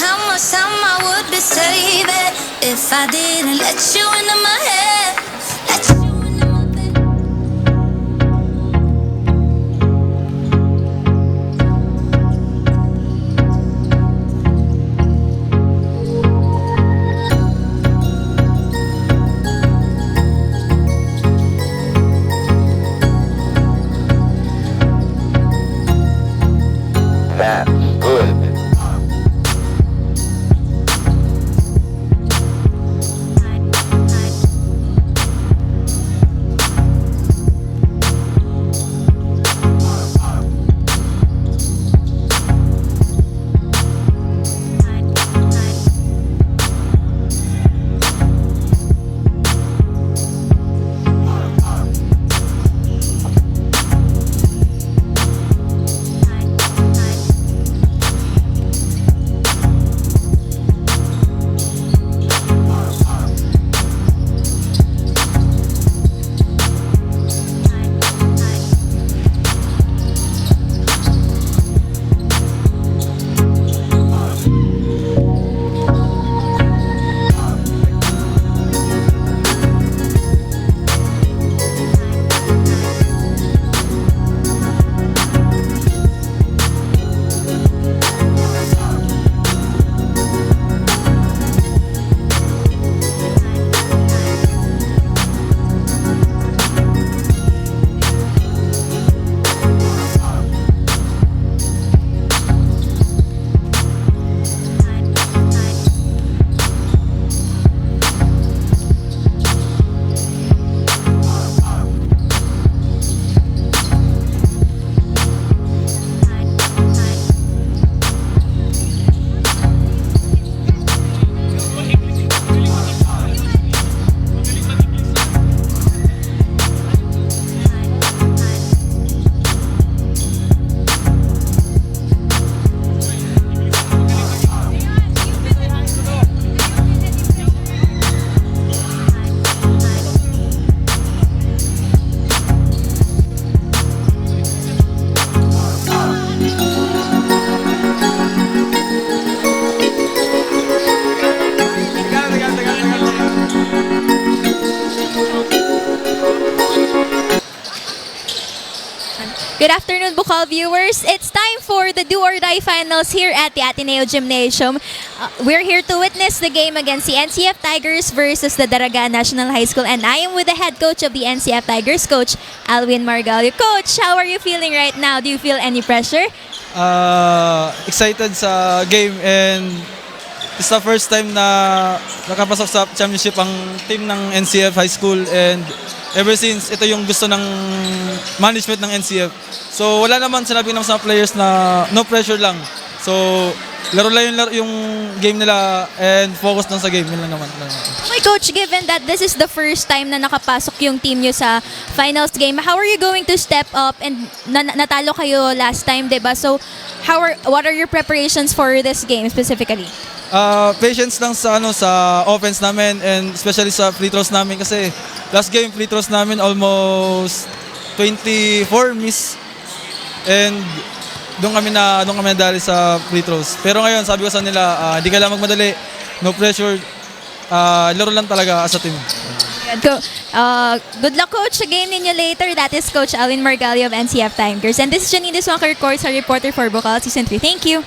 how much time I would be saving if I didn't let you into my head. Let you into my bed. That's good. Good afternoon, BUCAL viewers. It's time for the Do or Die finals here at the Ateneo Gymnasium. We're here to witness the game against the NCF Tigers versus the Daraga National High School, and I am with the head coach of the NCF Tigers, Coach Alwin Margalio. Coach, how are you feeling right now? Do you feel any pressure? Excited sa game, and it's the first time na nakapasok sa championship ang team ng NCF High School, and ever since ito yung gusto ng management ng NCF. So wala naman, sinabi ng mga players na no pressure lang. So laro lang yung game nila and focus lang sa game. Yun lang naman. My coach, given that this is the first time na nakapasok yung team nyo sa finals game, how are you going to step up, and natalo kayo last time, diba? So what are your preparations for this game specifically? Patience lang sa sa offense namin, and especially sa free throws namin, kasi last game free throws namin almost 24 miss, and doon kami nadali sa free throws. Pero ngayon sabi ko sa nila, hindi ka lang magmadali, no pressure, laro lang talaga as a team. Good luck, coach, sa game ninyo later. That is Coach Alwin Margalio of NCF Tigers, and this is Janine Swonker Courts, our reporter for BUCAL Season 3. Thank you.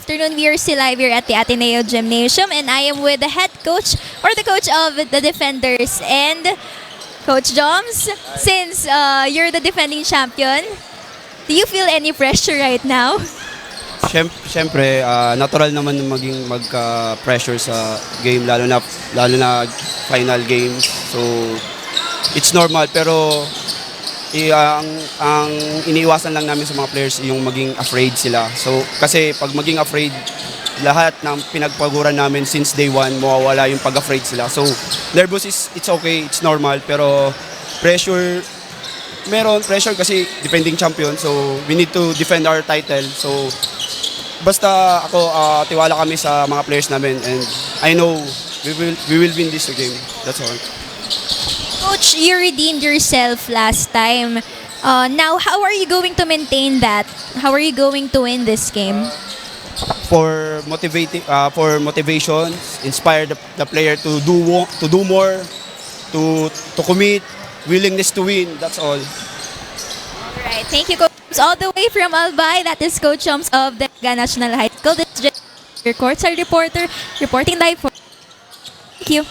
afternoon. We are still live here at the Ateneo Gymnasium, and I am with the head coach or the coach of the defenders. And Coach Joms, since you're the defending champion, do you feel any pressure right now? Siyempre, natural naman maging magka-pressure sa game, lalo na final game. So, it's normal, pero ang iniiwasan lang namin sa mga players yung maging afraid sila. So, kasi pag maging afraid, lahat ng pinagpaguran namin since day one, mawawala yung pag-afraid sila. So, nervous it's okay, it's normal, pero meron pressure kasi defending champion. So, we need to defend our title. So, basta ako, tiwala kami sa mga players namin, and I know we will win this game. That's all. Coach, you redeemed yourself last time. Now, how are you going to maintain that? How are you going to win this game? For motivation, inspire the player to do more, to commit, willingness to win. That's all. Alright, thank you, Coach. All the way from Albay, that is Coach Joms of the National High School. This is your courtside reporter reporting live for. Thank you.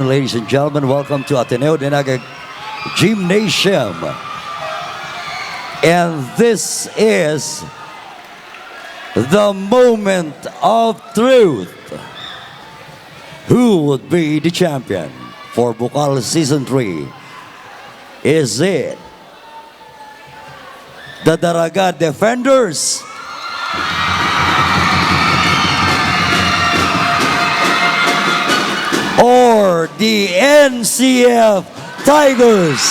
ladies and gentlemen, welcome to Ateneo Dinaga Gymnasium. And this is the moment of truth. Who would be the champion for BUCAL Season 3? Is it the Daraga Defenders or the NCF Tigers?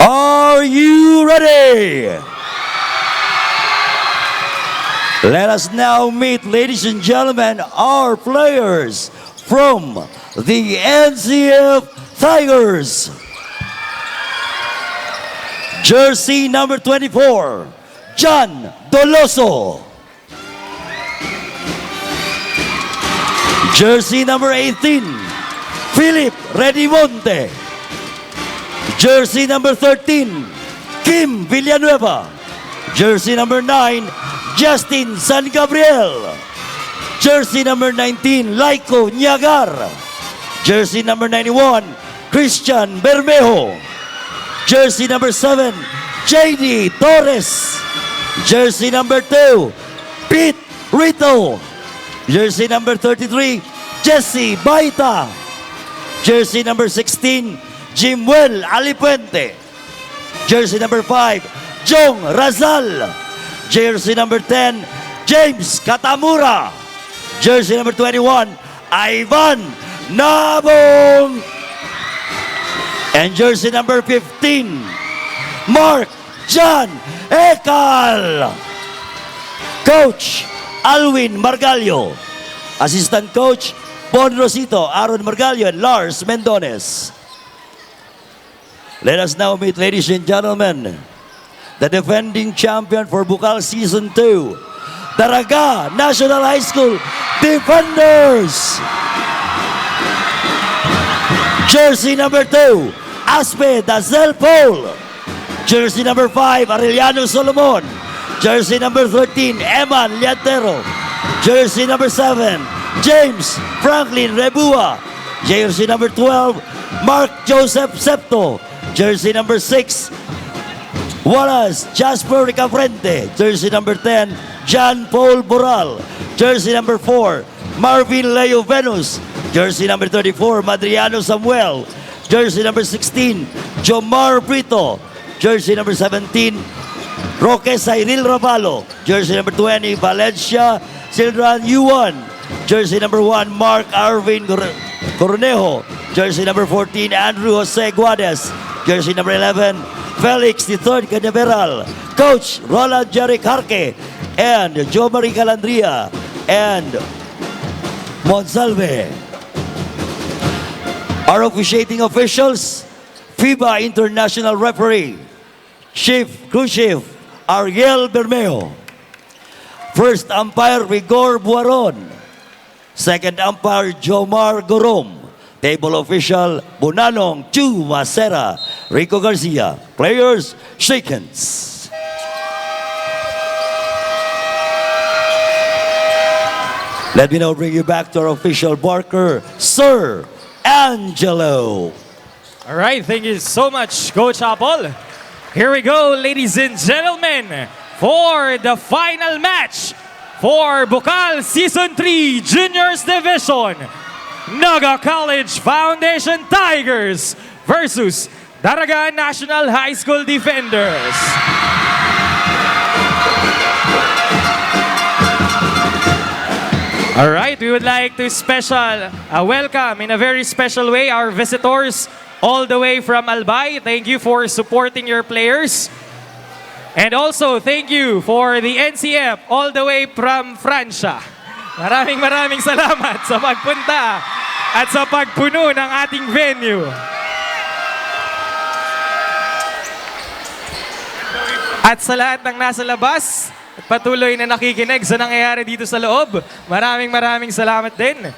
Are you ready? Let us now meet, ladies and gentlemen, our players from the NCF Tigers. Jersey number 24, John Doloso. Jersey number 18, Philip Redimonte. Jersey number 13, Kim Villanueva. Jersey number 9, Justin San Gabriel. Jersey number 19, Laiko Niagar. Jersey number 91, Christian Bermejo. Jersey number 7, JD Torres. Jersey number 2, Pete Rito. Jersey number 33, Jesse Baita. Jersey number 16, Jimuel Alipuente. Jersey number 5, Jong Razal. Jersey number 10, James Katamura. Jersey number 21, Ivan Nabong. And jersey number 15, Mark John Ekal. Coach Alwin Margallo. Assistant Coach Bon Rosito, Aaron Margallo, and Lars Mendones. Let us now meet, ladies and gentlemen, the defending champion for BUCAL Season 2, Daraga National High School Defenders. Jersey number 2, Aspe Dazel Paul. Jersey number 5, Arellano Solomon. Jersey number 13, Eman Liantero. Jersey number 7, James Franklin Rebua. Jersey number 12, Mark Joseph Septo. Jersey number 6, Wallace Jasper Ricafrente. Jersey number 10, John Paul Boral. Jersey number 4, Marvin Leo Venus. Jersey number 34, Madriano Samuel. Jersey number 16, Jomar Brito. Jersey number 17, Roque Cyril Ravalo. Jersey number 20, Valencia Sildran Yuan. Jersey number 1, Mark Arvin Cornejo. Jersey number 14, Andrew Jose Guades. Jersey number 11, Felix III Cañaveral. Coach Roland Jeric Harque and Joe Marie Calandria and Monsalve. Our officiating officials, FIBA International Referee, Chief Crew Chief Ariel Bermeo. First umpire, Rigor Buaron. Second umpire, Jomar Gorom. Table official, Bunanong Chu Macera, Rico Garcia. Players, shake hands. Let me now bring you back to our official barker, Sir Angelo. All right, thank you so much, Coach Apple. Here we go, ladies and gentlemen, for the final match for BUCAL Season 3 Juniors Division. Naga College Foundation Tigers versus Daraga National High School Defenders. All right, we would like to welcome in a very special way our visitors all the way from Albay. Thank you for supporting your players. And also, thank you for the NCF all the way from Francia. Maraming salamat sa pagpunta at sa pagpuno ng ating venue. At sa lahat ng nasa labas at patuloy na nakikinig sa nangyayari dito sa loob, maraming salamat din.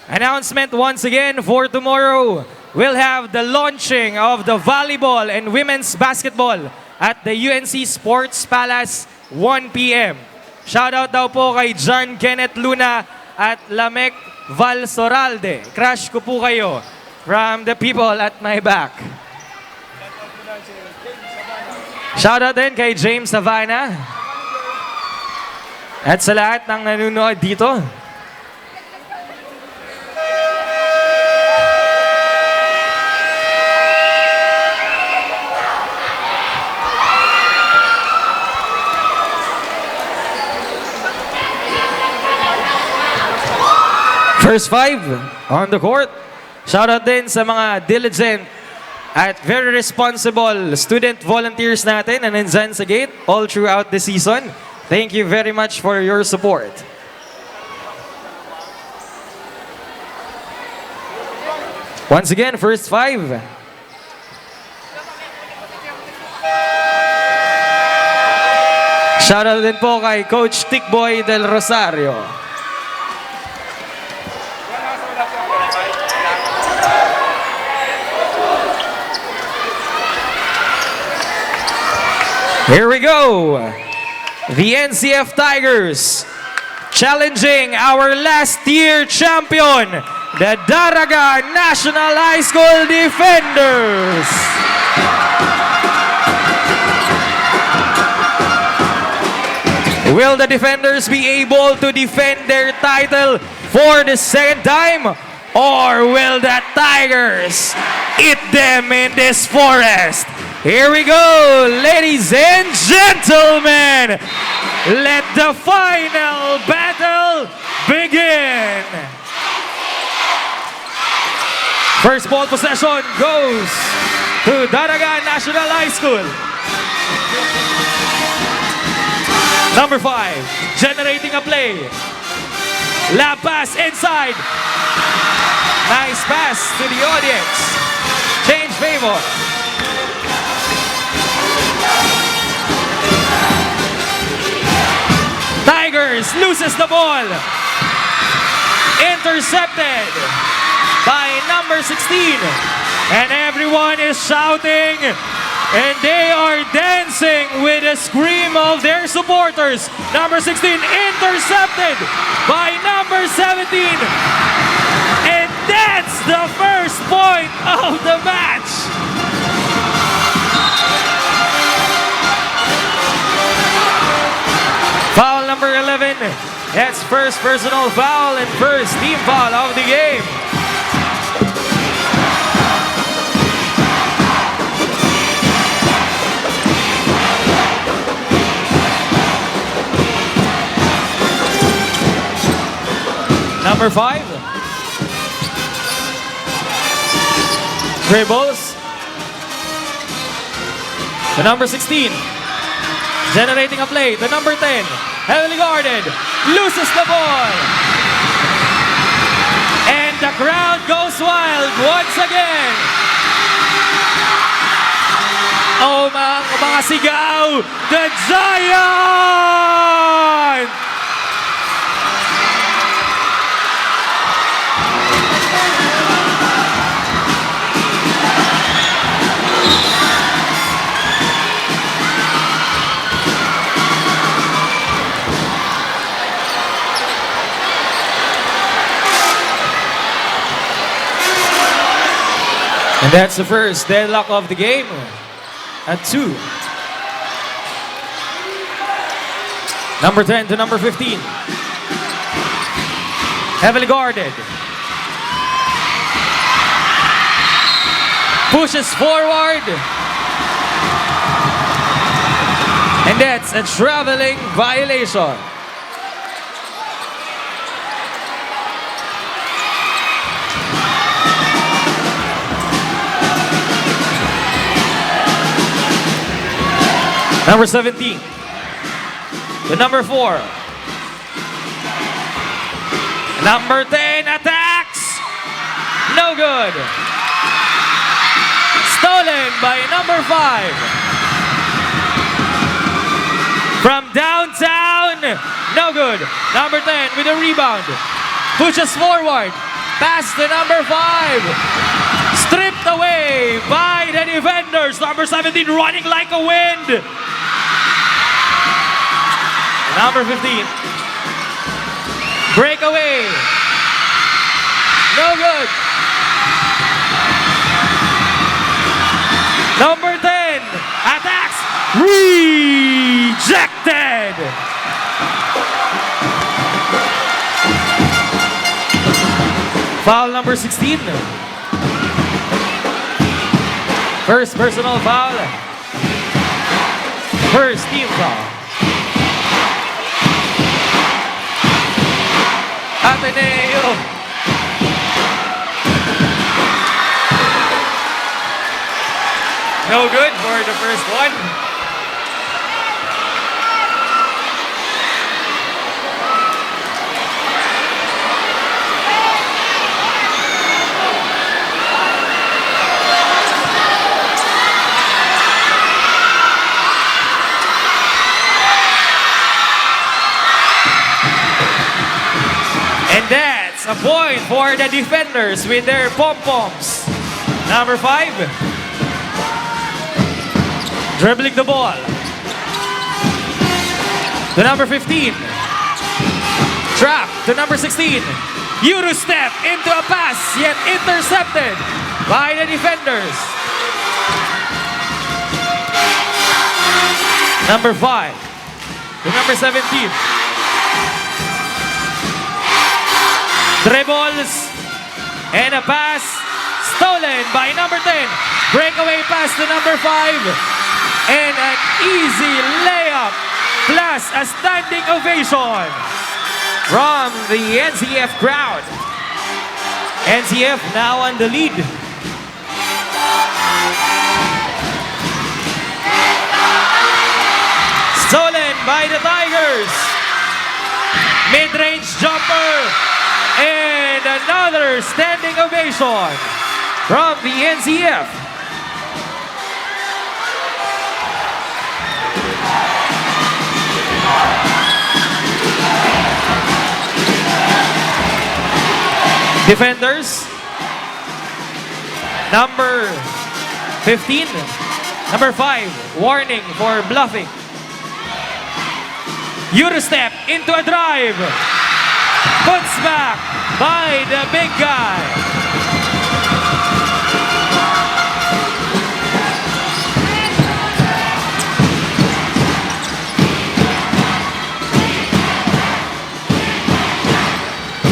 Announcement once again for tomorrow. We'll have the launching of the volleyball and women's basketball at the UNC Sports Palace 1 p.m. Shoutout daw po kay John Kenneth Luna at Lamek Valsoralde. Crush ko po kayo from the people at my back. Shoutout din kay James Savannah. At sa lahat ng nanonood dito. First 5 on the court. Shoutout din sa mga diligent at very responsible student volunteers natin na nandyan sa gate all throughout the season. Thank you very much for your support. Once again, first 5. Shoutout din po kay Coach Tickboy Del Rosario. Here we go. The NCF Tigers challenging our last year champion, the Daraga National High School Defenders. Will the defenders be able to defend their title for the second time? Or will the Tigers eat them in this forest? Here we go, ladies and gentlemen. Let the final battle begin. First ball possession goes to Daraga National High School. Number 5, generating a play. Lap pass inside. Nice pass to the audience. Change favor. Tigers loses the ball. Intercepted by number 16. And everyone is shouting and they are dancing with a scream of their supporters. Number 16 intercepted by number 17. And that's the first point of the match. Foul number 11. That's first personal foul and first team foul of the game. Number 5. Dribbles. The number 16. Generating a play. The number 10. Heavily guarded. Loses the ball. And the crowd goes wild once again. Oh, mga sigaw. The Giant! And that's the first deadlock of the game at 2. Number 10 to number 15. Heavily guarded. Pushes forward. And that's a traveling violation. Number 17. The number 4. Number 10 attacks. No good. Stolen by number 5. From downtown, no good. Number 10 with a rebound. Pushes forward. Pass to number 5. Stripped away by the defenders. Number 17 running like a wind. Number 15. Breakaway. No good. Number 10 attacks. Rejected. Foul number 16. First personal foul. First team foul. Ateneo. No good for the first one. And that's a point for the defenders with their pom-poms. Number 5. Dribbling the ball. To number 15. Trap to number 16. Euro step into a pass, yet intercepted by the defenders. Number 5 to number 17. Dribbles and a pass stolen by number 10. Breakaway pass to number 5 and an easy layup plus a standing ovation from the NCF crowd. NCF now on the lead. Stolen by the Tigers. Mid-range jumper. And another standing ovation from the NCF. Defenders. Number 15. Number 5. Warning for bluffing. Eurostep into a drive. Puts back by the big guy.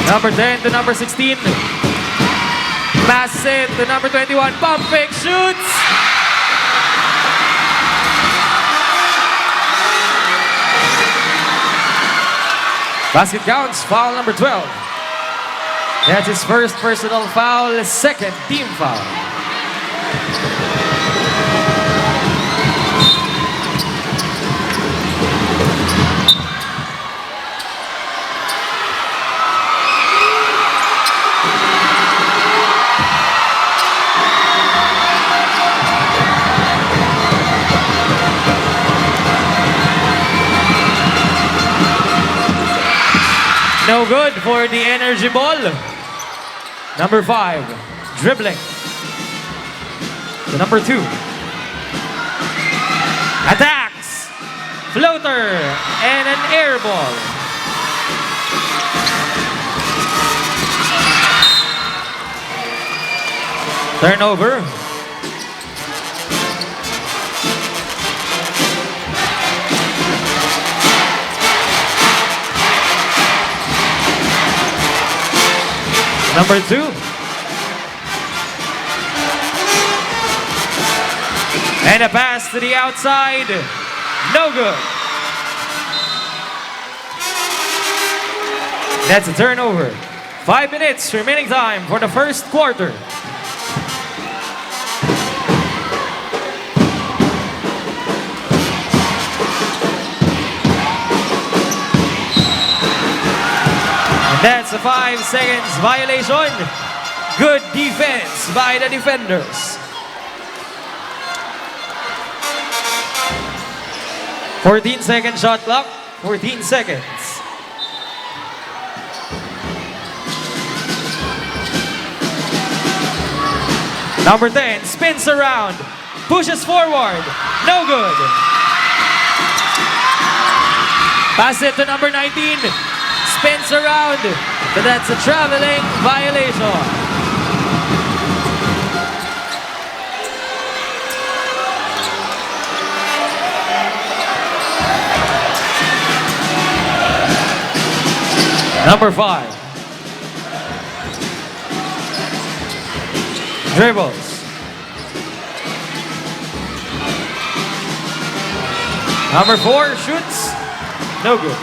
Number 10 to number 16. Pass it to number 21. Pump fake, shoots. Basket counts, foul number 12. That's his first personal foul, second team foul. No good for the energy ball. Number 5, dribbling. To number 2. Attacks. Floater and an air ball. Turnover. Number 2. And a pass to the outside. No good. That's a turnover. 5 minutes remaining time for the first quarter. That's a 5 seconds violation. Good defense by the defenders. 14-second shot clock. 14 seconds. Number 10 spins around, pushes forward, no good. Pass it to number 19, spins around, but that's a traveling violation. Number 5. Dribbles. Number 4 shoots. No good.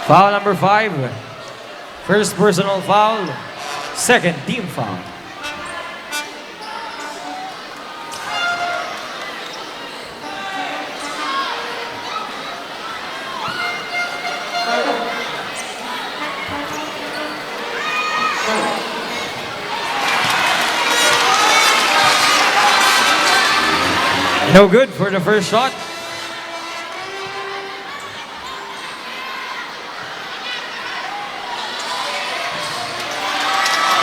Foul number 5. First personal foul. Second team foul. No good for the first shot.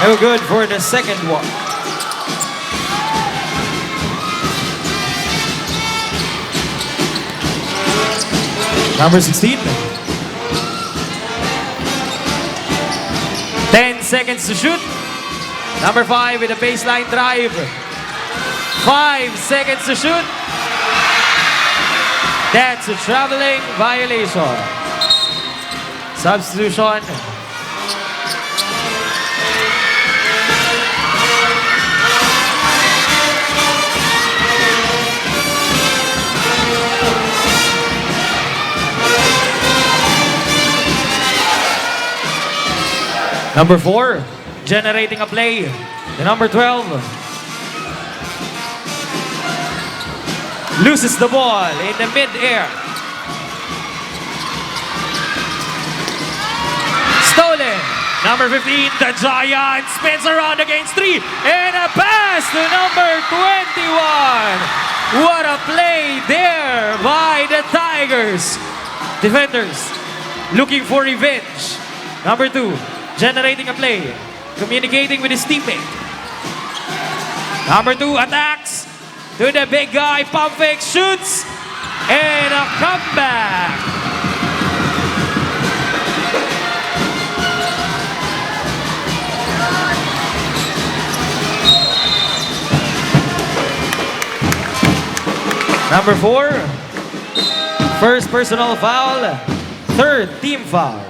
No good for the second one. Number 16. 10 seconds to shoot. Number 5 with a baseline drive. 5 seconds to shoot. That's a traveling violation. Substitution. Number 4, generating a play. The number 12 loses the ball in the mid-air. Stolen. Number 15, the Giant spins around against 3. And a pass to number 21. What a play there by the Tigers. Defenders looking for revenge. Number 2, generating a play, communicating with his teammate. Number 2 attacks to the big guy, pump fake, shoots, and a comeback. Number 4, first personal foul, third team foul.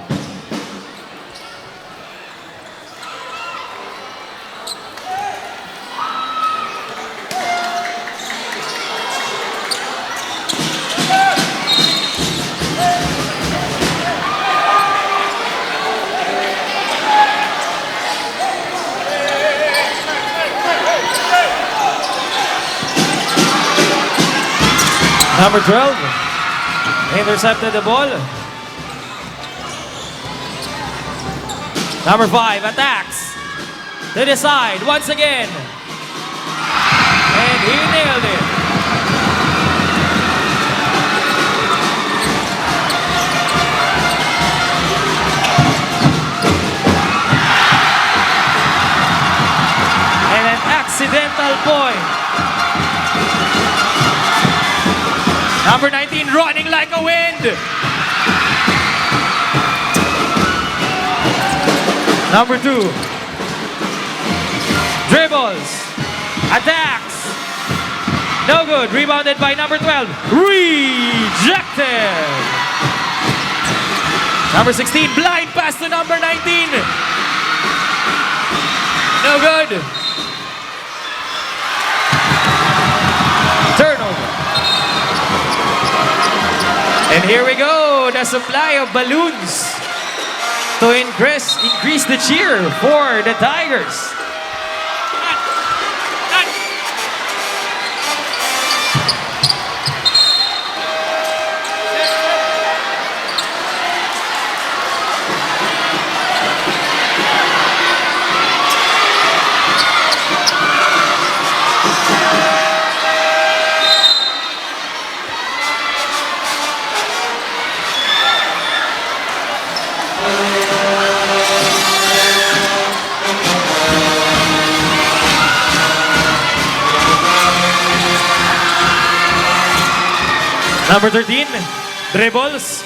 Number 12 intercepted the ball. Number 5 attacks to the side once again. And he nailed it. And an accidental point. Number 19 running like a wind. Number 2 dribbles, attacks, no good. Rebounded by number 12. Rejected. Number 16 blind pass to number 19. No good. Turnover. And here we go, the supply of balloons to increase the cheer for the Tigers. Number 13, dribbles.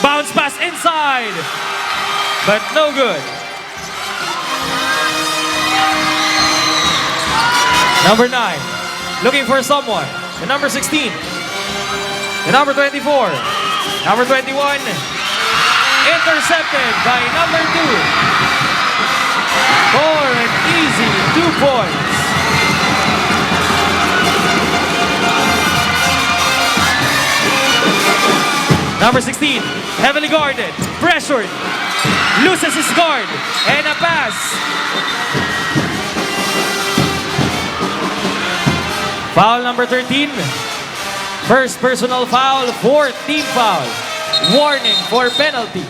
Bounce pass inside. But no good. Number 9, looking for someone. The number 16. The number 24. Number 21. Intercepted by number 2. For an easy 2 points. Number 16, heavily guarded, pressured, loses his guard, and a pass. Foul number 13. First personal foul, 4th team foul. Warning for penalty.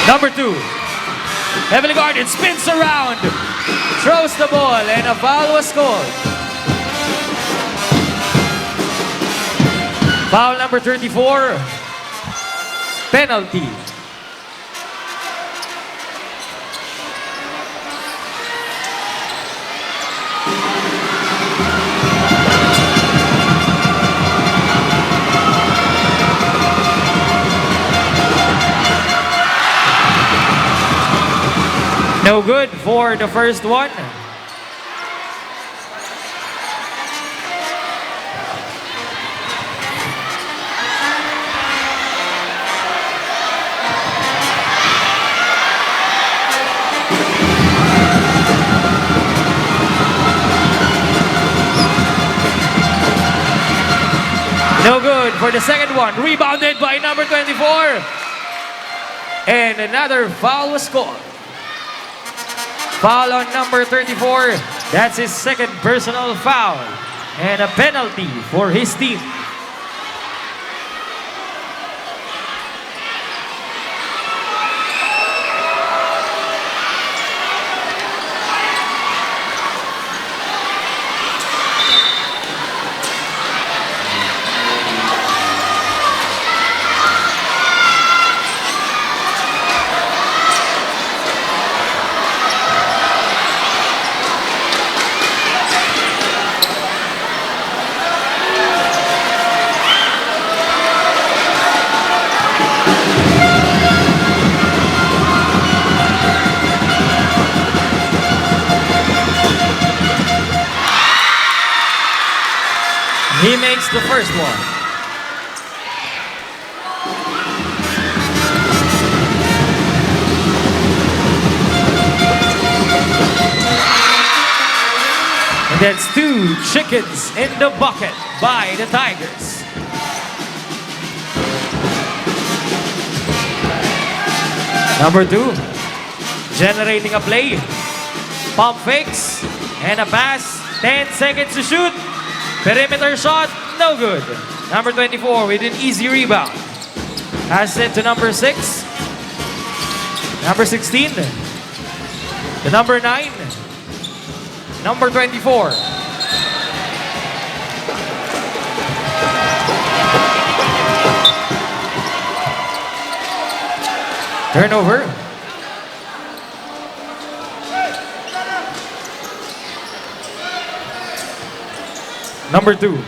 Number 2, heavily guarded, spins around, throws the ball, and a foul was called. Foul number 34, penalty. No good for the first one. No good for the second one. Rebounded by number 24. And another foul was called. Foul on number 34. That's his second personal foul. And a penalty for his team. He makes the first one. And that's 2 chickens in the bucket by the Tigers. Number 2, generating a play. Pump fakes and a pass. 10 seconds to shoot. Perimeter shot, no good. Number 24 with an easy rebound. Pass it to number 6. Number 16. The number 9. Number 24. Turnover. Number 2.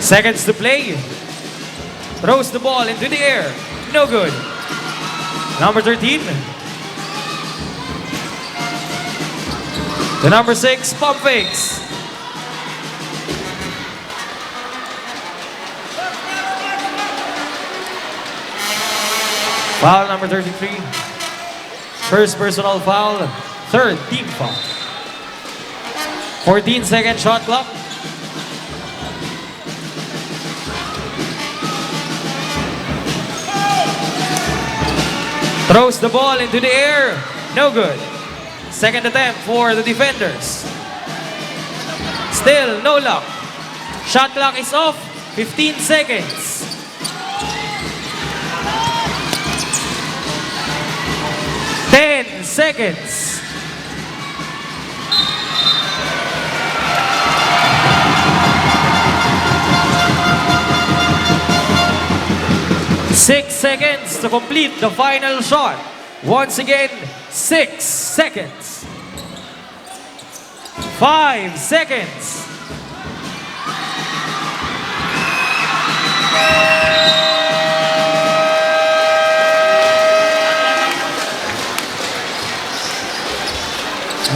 Seconds to play. Throws the ball into the air. No good. Number 13. The number 6, pump fakes. Foul number 33. First personal foul, 3rd team foul. 14-second shot clock. Throws the ball into the air. No good. Second attempt for the defenders. Still no luck. Shot clock is off. 15 seconds. 10 seconds. 6 seconds to complete the final shot. Once again, 6 seconds. 5 seconds.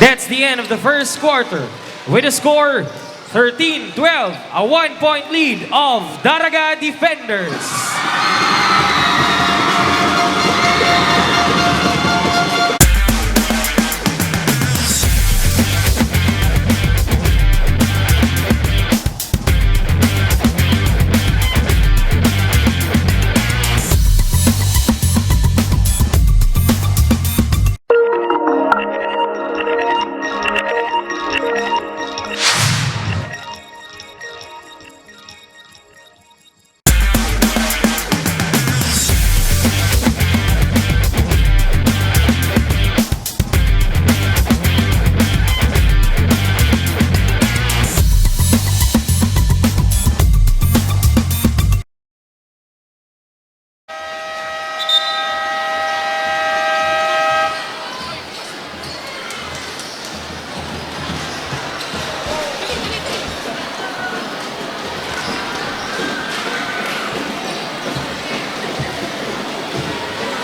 That's the end of the first quarter. With a score 13-12, a 1-point lead of Daraga Defenders.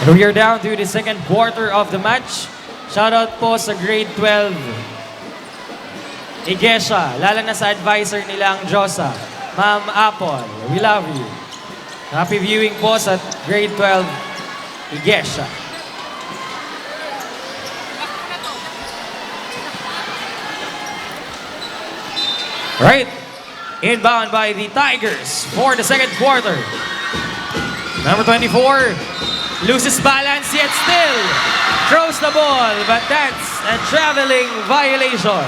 And we are down to the second quarter of the match. Shoutout po sa grade 12 Igesha, lalo na sa advisor nilang Josa. Ma'am Apple, we love you. Happy viewing po sa grade 12 Igesha. Right, inbound by the Tigers for the second quarter. Number 24 loses balance yet still throws the ball, but that's a traveling violation.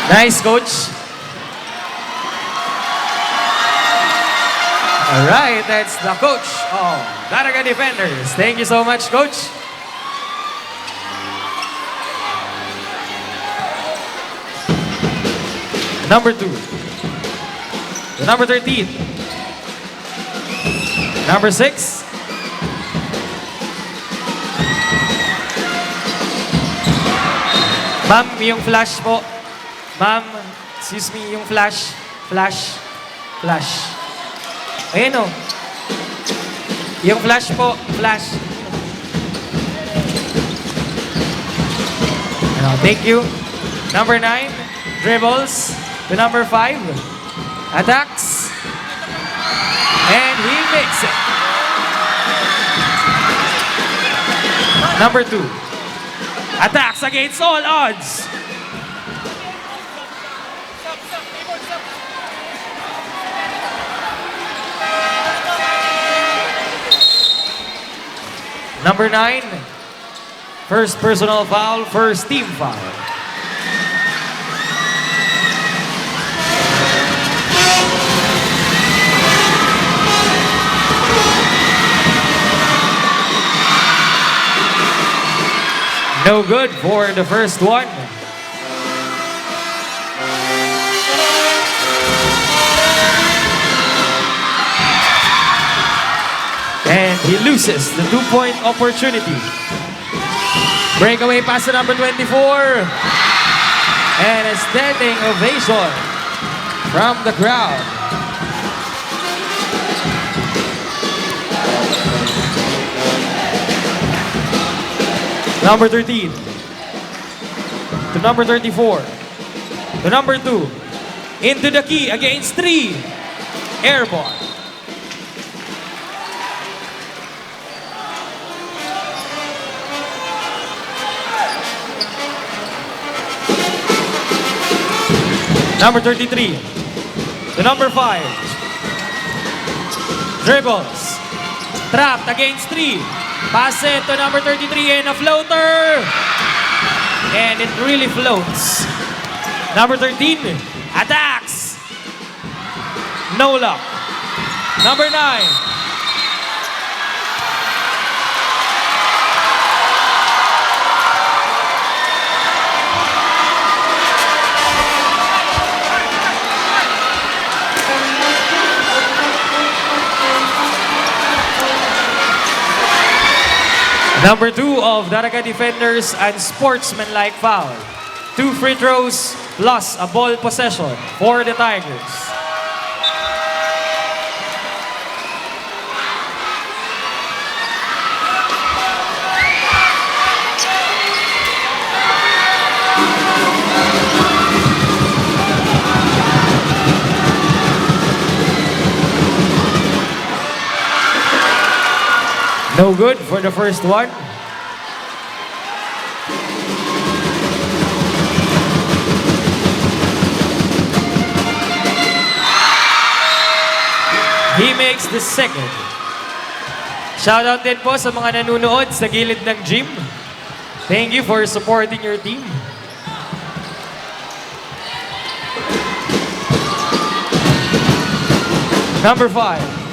Nice, coach. All right, that's the coach of Daraga Defenders. Thank you so much, coach. Number 2. The number 13. Number 6. Ma'am, yung flash po. Ma'am, excuse me, yung flash. Flash. Ayan o. Yung flash po. Flash. Thank you. Number 9. Dribbles. To number 5. Attacks. And he makes it. Number 2. Attacks against all odds. Number 9. First personal foul, first team foul. No good for the first one. And he loses the 2-point opportunity. Breakaway pass to number 24. And a standing ovation from the crowd. Number 13 to number 34 to number 2 into the key against 3 airborne. Number 33 to number 5 dribbles trapped against 3. Pass it to number 33 and a floater. And it really floats. Number 13, attacks. No luck. Number 9. Number 2 of Daraga defenders and sportsmanlike foul. 2 free throws plus a ball possession for the Tigers. No good for the first one. He makes the second. Shoutout din po sa mga nanunood sa gilid ng gym. Thank you for supporting your team. Number 5.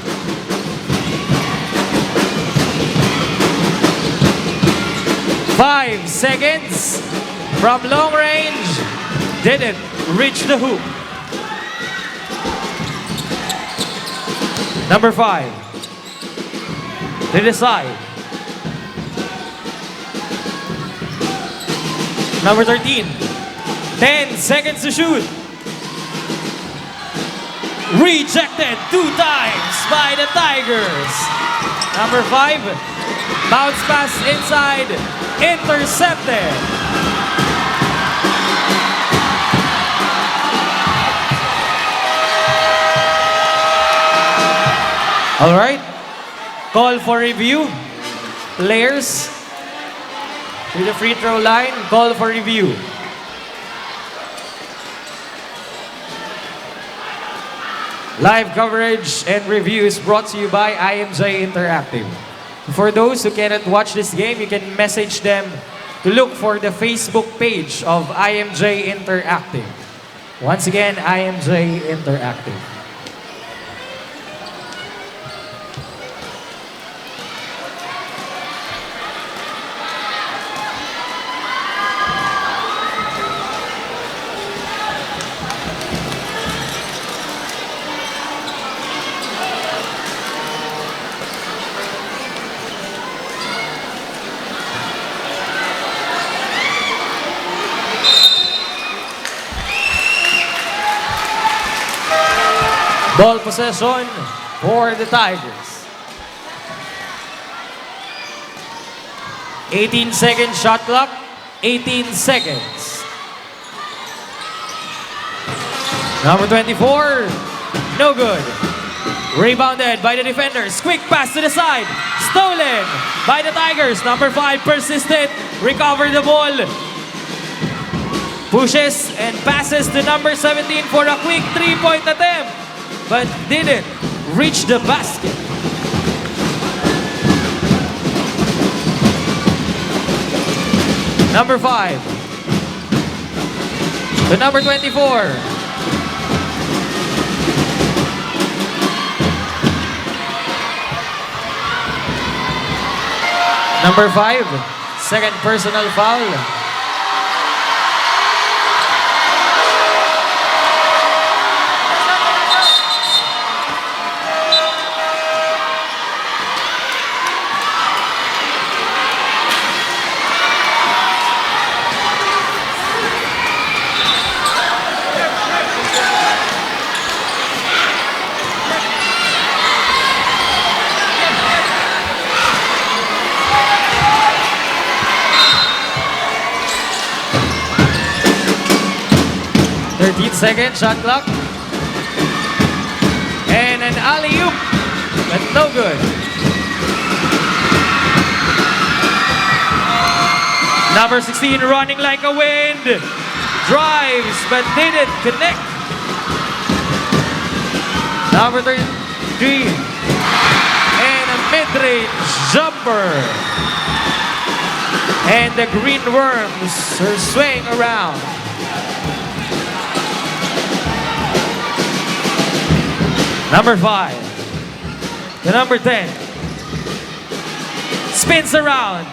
5 seconds from long range. Didn't reach the hoop. Number 5. To the side. Number 13. 10 seconds to shoot. Rejected 2 times by the Tigers. Number 5. Bounce pass inside. Intercepted. All right. Call for review. Players to the free throw line. Call for review. Live coverage and review is brought to you by IMJ Interactive. For those who cannot watch this game, you can message them to look for the Facebook page of IMJ Interactive. Once again, IMJ Interactive. Ball possession for the Tigers. 18-second shot clock. 18 seconds. Number 24. No good. Rebounded by the defenders. Quick pass to the side. Stolen by the Tigers. Number 5 persisted. Recovered the ball. Pushes and passes to number 17 for a quick 3-point attempt, but didn't reach the basket. Number 5. To number 24. Number 5. Second personal foul. Second shot clock. And an alley-oop, but no good. Number 16 running like a wind. Drives, but didn't connect. Number 33. And a mid-range jumper. And the green worms are swaying around. Number 5. The number 10. Spins around.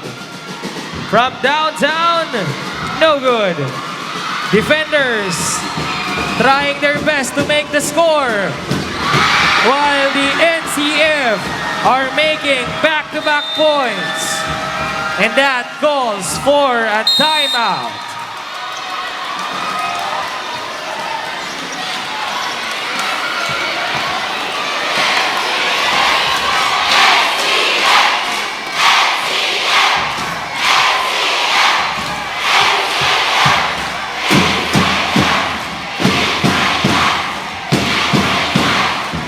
From downtown. No good. Defenders trying their best to make the score. While the NCF are making back-to-back points. And that calls for a timeout.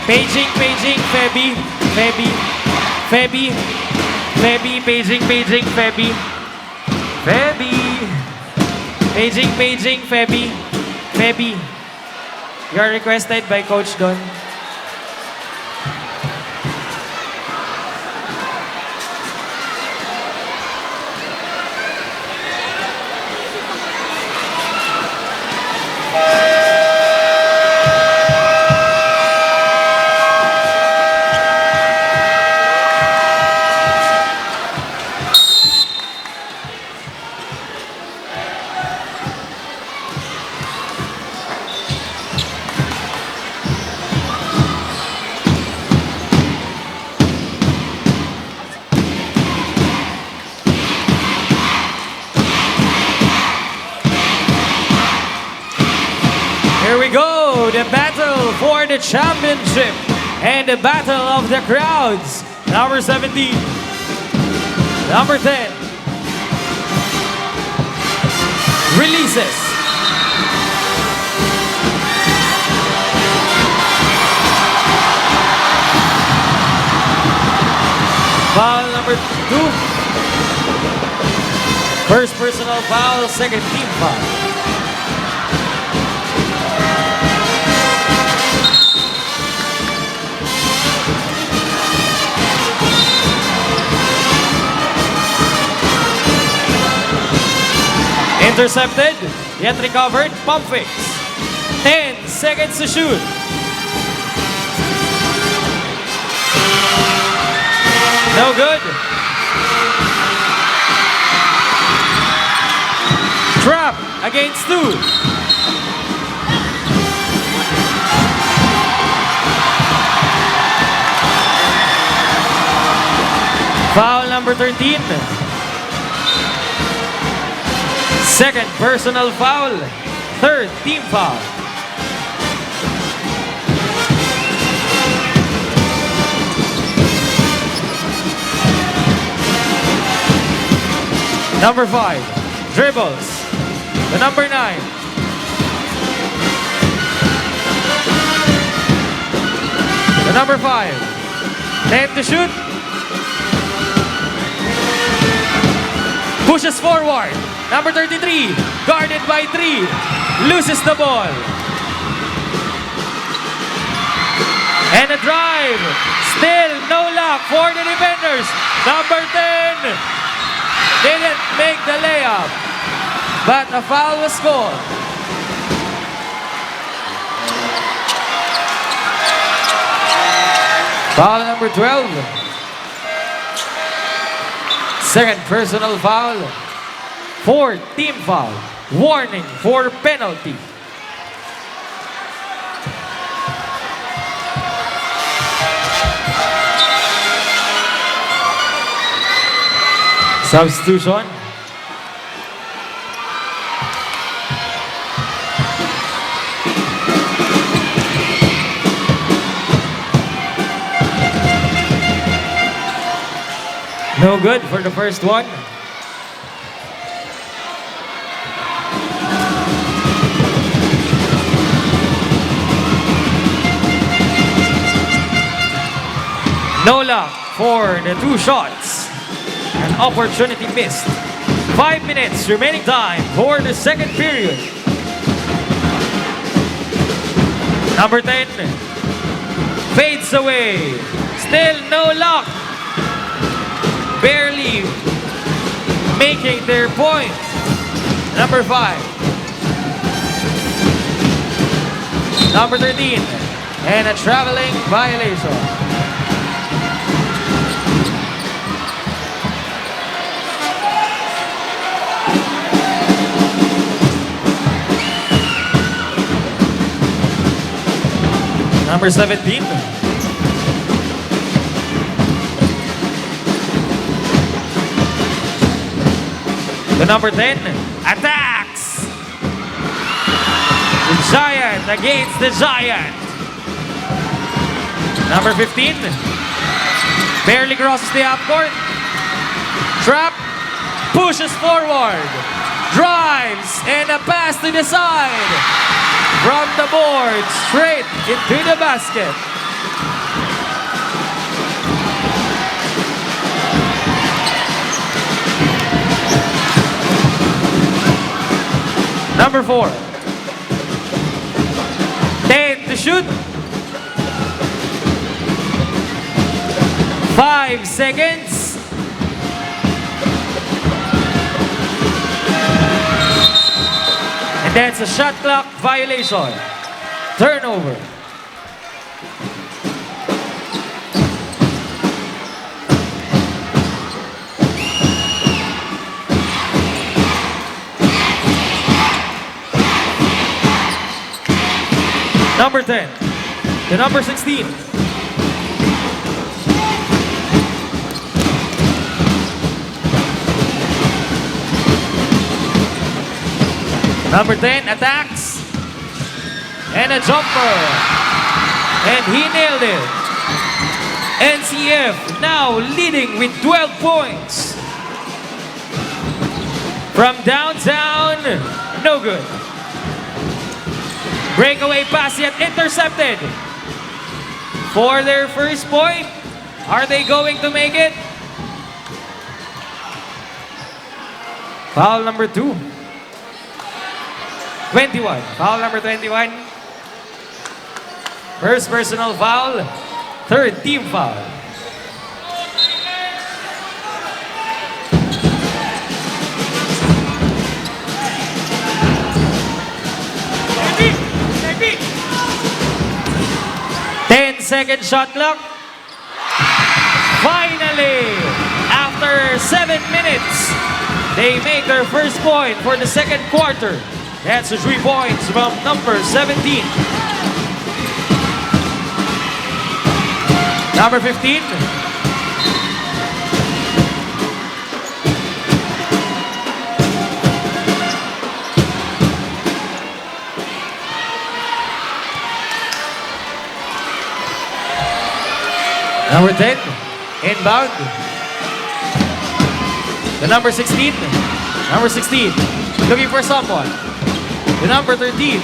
Paging, Feby, paging, Feby, Feby. You are requested by Coach Don. Here we go, the battle for the championship and the battle of the crowds. Number 17, number 10, releases. Foul number 2. First personal foul, second team foul. Intercepted, yet recovered, pump fakes. 10 seconds to shoot. No good. Trap against 2. Foul number 13. Second personal foul, third team foul. Number 5, dribbles. The number 9. The number 5, 10 to shoot. Pushes forward. Number 33, guarded by 3, loses the ball. And a drive, still no luck for the defenders. Number 10, didn't make the layup, but a foul was called. Foul number 12, second personal foul. 4 team foul. Warning for penalty. Substitution. No good for the first one. No luck for the 2 shots. An opportunity missed. 5 minutes remaining time for the second period. Number 10 fades away. Still no luck. Barely making their point. Number 5. Number 13. And a traveling violation. Number 17. The number 10 attacks. The Giant against the Giant. Number 15 barely crosses the half court. Trap, pushes forward, drives, and a pass to the side. From the board, straight into the basket. Number 4. 10 to shoot. 5 seconds. And that's a shot clock violation. Turnover. Number 10. The number 16. Number 10 attacks. And a jumper. And he nailed it. NCF now leading with 12 points. From downtown, no good. Breakaway pass yet intercepted. For their first point, are they going to make it? Foul number 2. 21. Foul number 21. First personal foul. Third team foul. Second shot clock. Finally, after 7 minutes, they make their first point for the second quarter. That's 3 points from number 17. Number 15. Number 10, inbound. The number 16. Number 16, looking for someone. The number 13.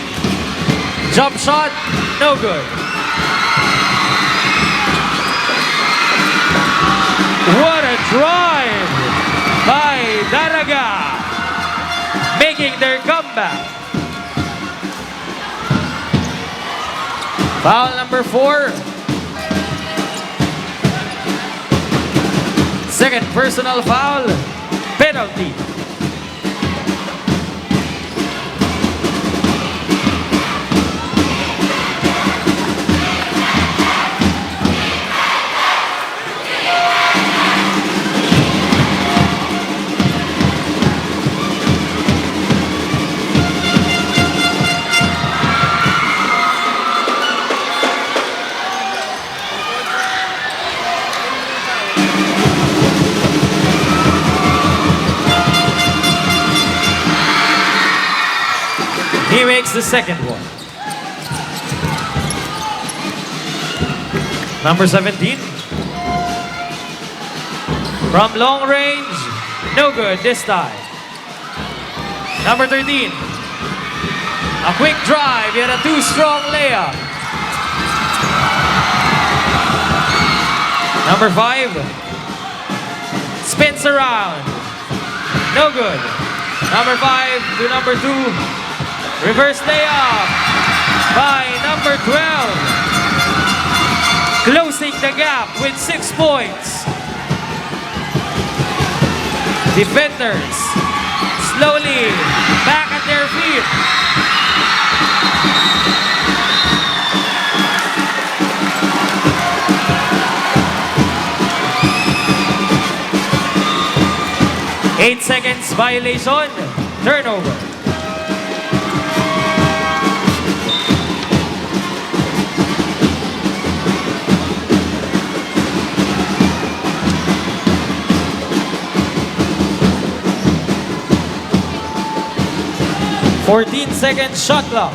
Jump shot, no good. What a drive by Daraga, making their comeback. Foul number 4. Second personal foul, penalty. He makes the second one. Number 17. From long range, no good this time. Number 13. A quick drive, yet a too-strong layup. Number 5. Spins around. No good. Number 5 to number 2. Reverse layup by number 12. Closing the gap with 6 points. Defenders slowly back at their feet. Eight seconds violation, turnover. 14-second shot clock.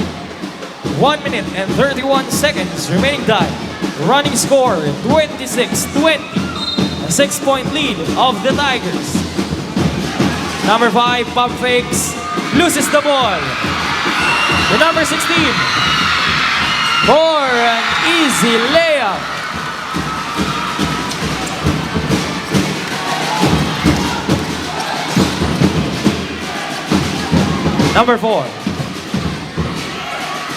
1 minute and 31 seconds remaining time. Running score 26-20. A 6-point lead of the Tigers. Number 5, pump fakes, loses the ball. The number 16 for an easy layup. Number 4.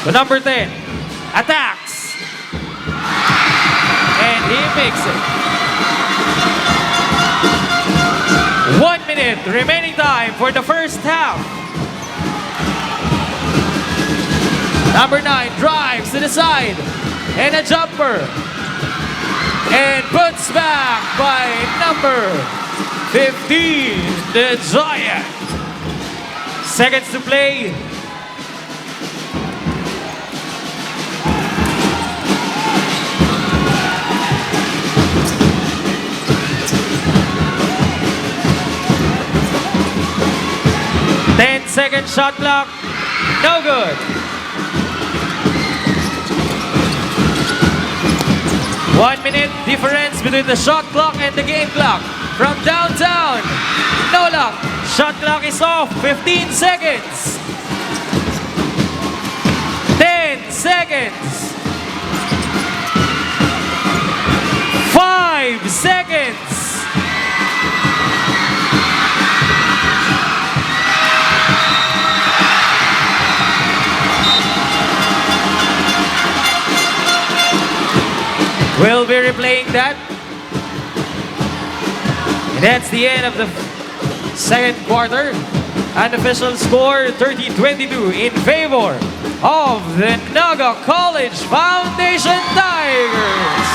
The number 10 attacks. And he makes it. 1 minute remaining time for the first half. Number 9 drives to the side. And a jumper. And puts back by number 15, the Giant. Seconds to play. Second shot clock, no good. 1 minute difference between the shot clock and the game clock. From downtown, no luck. Shot clock is off, 15 seconds. 10 seconds. 5 seconds. We'll be replaying that. And that's the end of the second quarter. Unofficial score 30-22 in favor of the Naga College Foundation Tigers.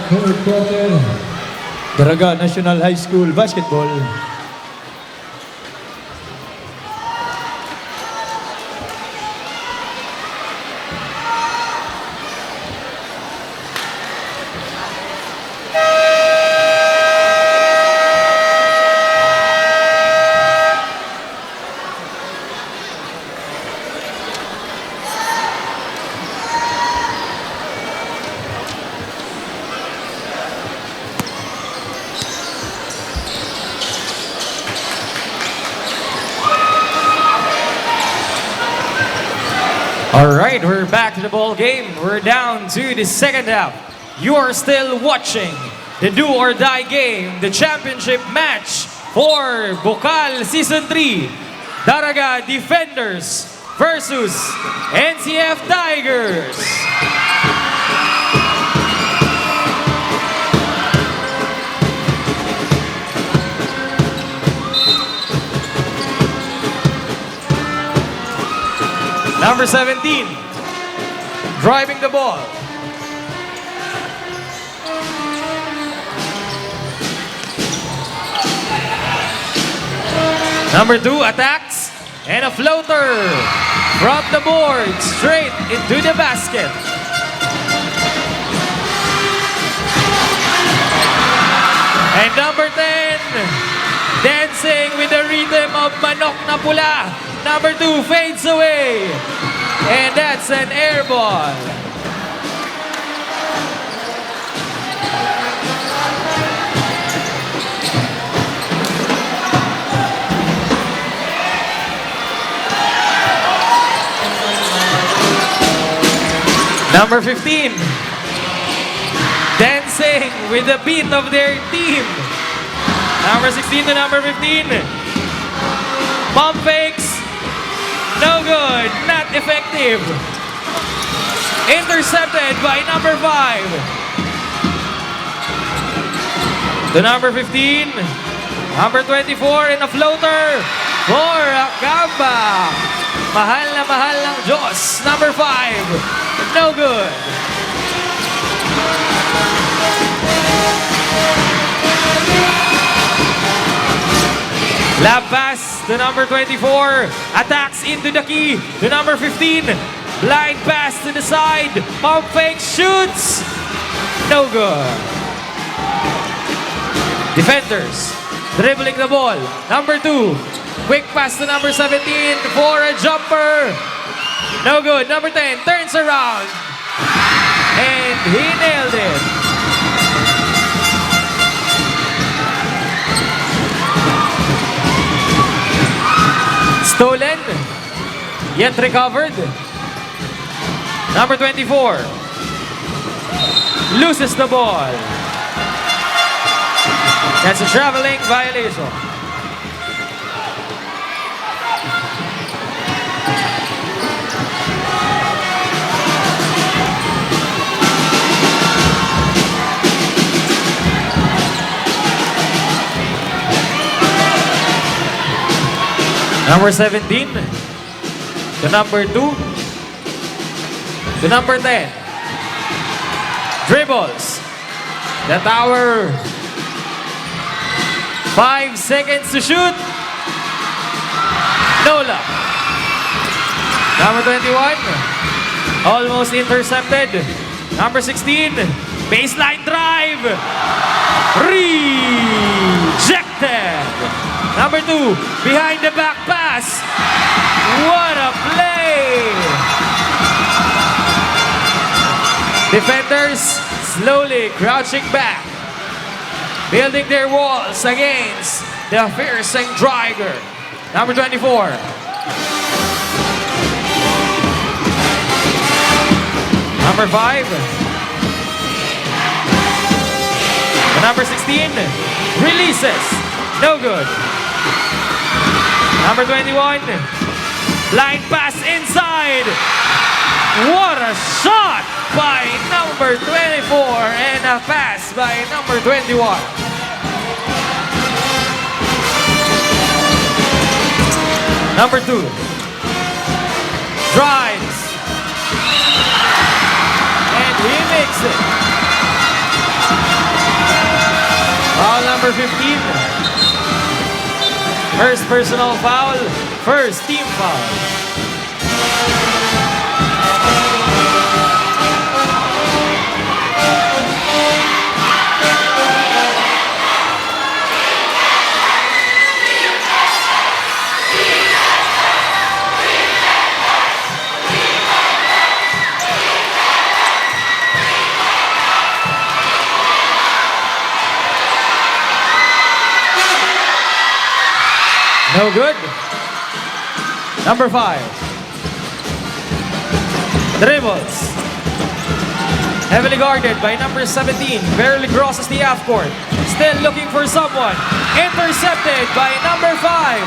third quarter. Daraga National High School Basketball. All right, we're back to the ball game. We're down to the second half. You are still watching the do or die game, the championship match for BUCAL Season 3. Daraga Defenders versus NCF Tigers. Number 17, driving the ball. Number 2 attacks and a floater from the board straight into the basket. And number 10, dancing with the rhythm of Manok na Pula. Number 2 fades away. And that's an air ball. Number 15, dancing with the beat of their team. Number 16 to number 15, pump fakes. No good, not effective. Intercepted by number 5. To number 15, number 24 in a floater for Akamba. Mahal na mahal ng Diyos. Number 5, no good. Lap pass to number 24. Attacks into the key to number 15. Blind pass to the side. Pump fake shoots. No good. Defenders dribbling the ball. Number 2. Quick pass to number 17 for a jumper. No good. Number 10 turns around. And he nailed it. Stolen, yet recovered. Number 24 loses the ball. That's a traveling violation. Number 17 to number 2 to number 10. Dribbles the tower. 5 seconds to shoot. No luck. Number 21 almost intercepted. Number 16 baseline drive. Rejected. Number 2, behind the back pass. What a play! Defenders slowly crouching back, building their walls against the fearsome Tiger. Number 24. Number 5. Number 16 releases. No good. Number 21, blind pass inside. What a shot by number 24 and a pass by number 21. Number 2, drives. And he makes it. number 15. First personal foul, first team foul. No good. Number 5. Dribbles. Heavily guarded by number 17. Barely crosses the half court. Still looking for someone. Intercepted by number 5.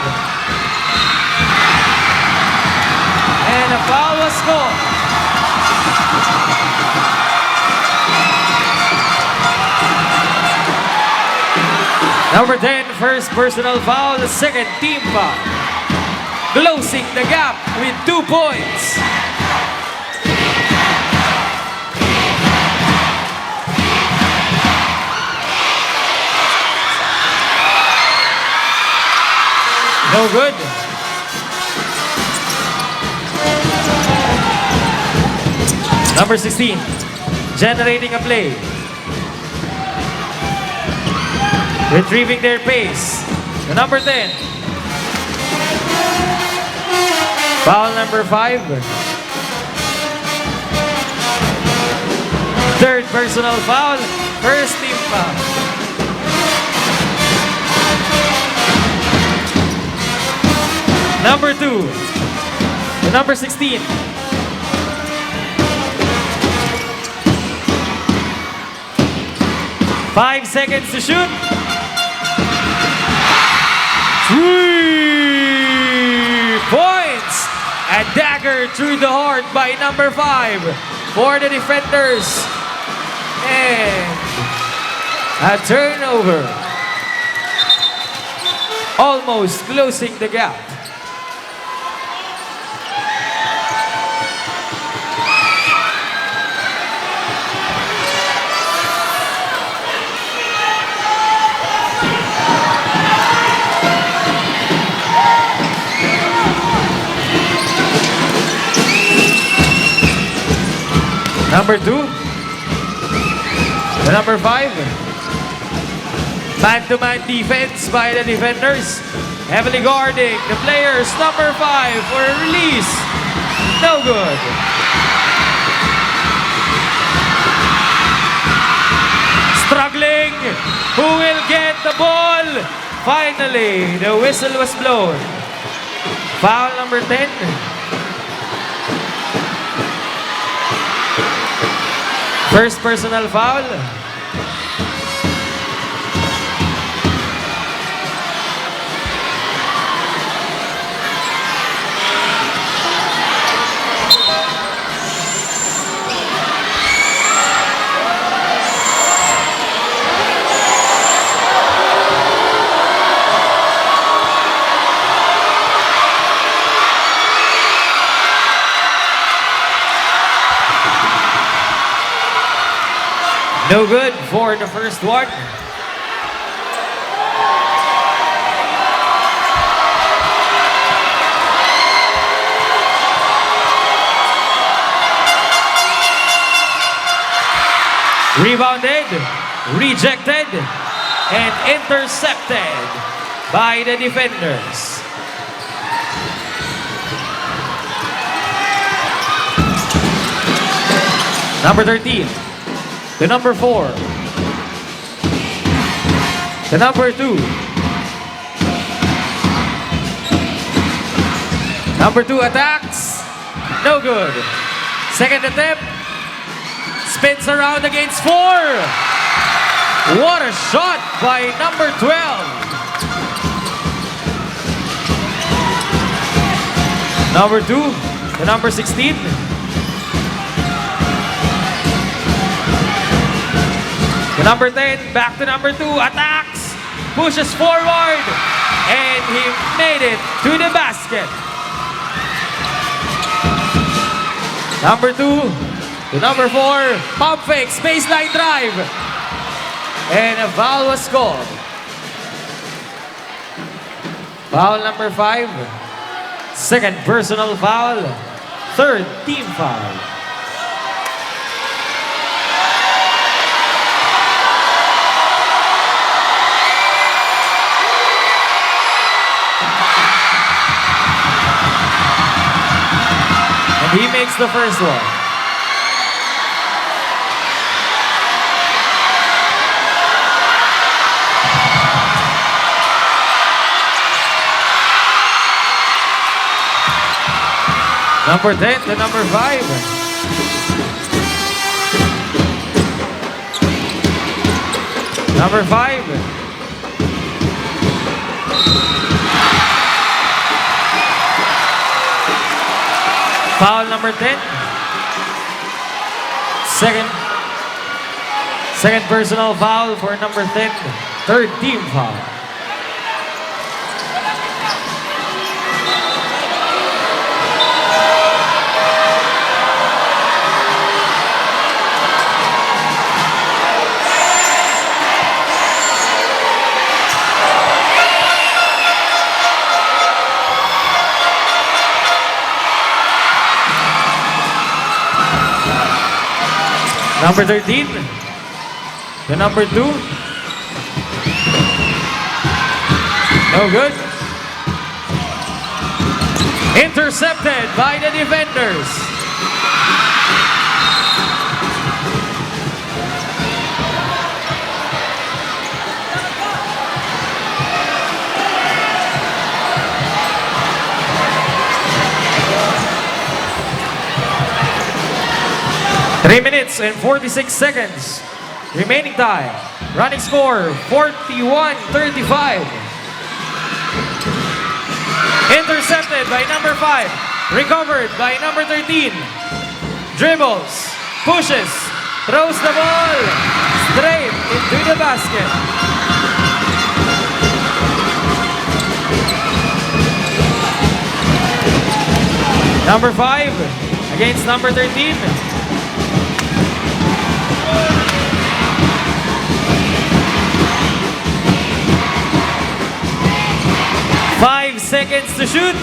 And a foul was scored. Number 10, first personal foul, the second team foul. Closing the gap with 2 points. No good. Number 16, generating a play. Retrieving their pace. The number 10. Foul number 5. Third personal foul. First team foul. Number 2. The number 16. Five seconds to shoot. 3 points! A dagger through the heart by number 5 for the defenders. And a turnover. Almost closing the gap. Number 2. The number 5. Man-to-man defense by the defenders. Heavily guarding the players. Number 5 for a release. No good. Struggling. Who will get the ball? Finally, the whistle was blown. Foul number 10. First personal foul. No good for the first one. Rebounded, rejected, and intercepted by the defenders. Number 13. The number 4. The number 2. Number 2 attacks. No good. Second attempt. Spins around against 4. What a shot by number 12. Number 2. The number 16. The number 10, back to number 2, attacks, pushes forward, and he made it to the basket. Number 2, the number 4, pump fakes, baseline drive, and a foul was called. Foul number 5. Second personal foul. Third team foul. And he makes the first one. Number 10 to number 5. Number 5. Foul number 10. Second personal foul for number 10. Third team foul. Number 13 to number 2. No good. Intercepted by the defenders. Three minutes and 46 seconds. Remaining time. Running score 41-35. Intercepted by number 5. Recovered by number 13. Dribbles. Pushes. Throws the ball straight into the basket. Number 5 against number 13. 5 seconds to shoot.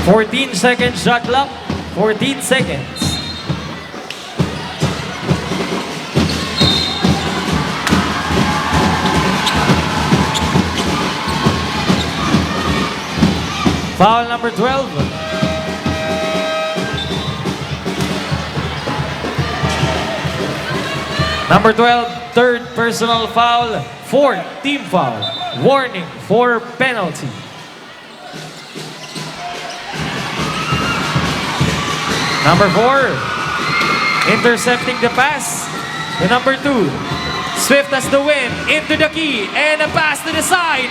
Fourteen seconds shot clock. 14 seconds. Foul number 12. Number 12, third personal foul, fourth team foul. Warning for penalty. Number 4, intercepting the pass to number 2. Swift as the wind, into the key, and a pass to the side.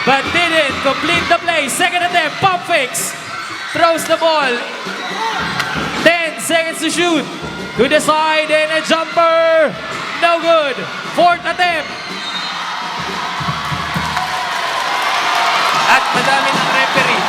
But didn't complete the play. Second attempt, pump fakes. Throws the ball. 10 seconds to shoot. To the side and a jumper. No good. Fourth attempt. At madami ng referee.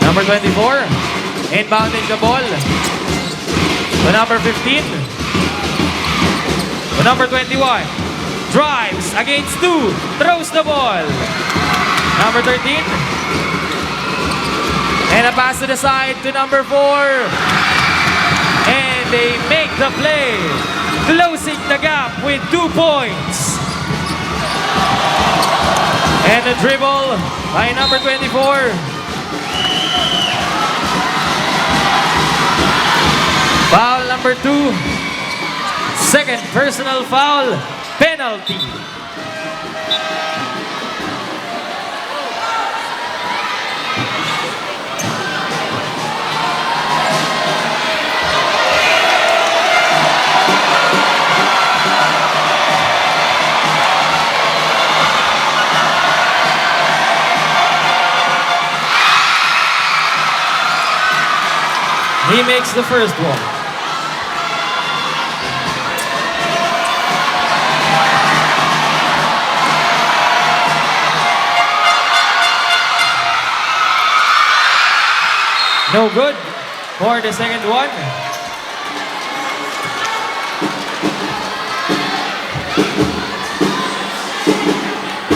Number 24, inbounding the ball to number 15. To number 21, drives against 2, throws the ball. Number 13, and a pass to the side to number 4. And they make the play, closing the gap with 2 points. And a dribble by number 24. Foul number 2. Second personal foul. Penalty. He makes the first one. No good for the second one.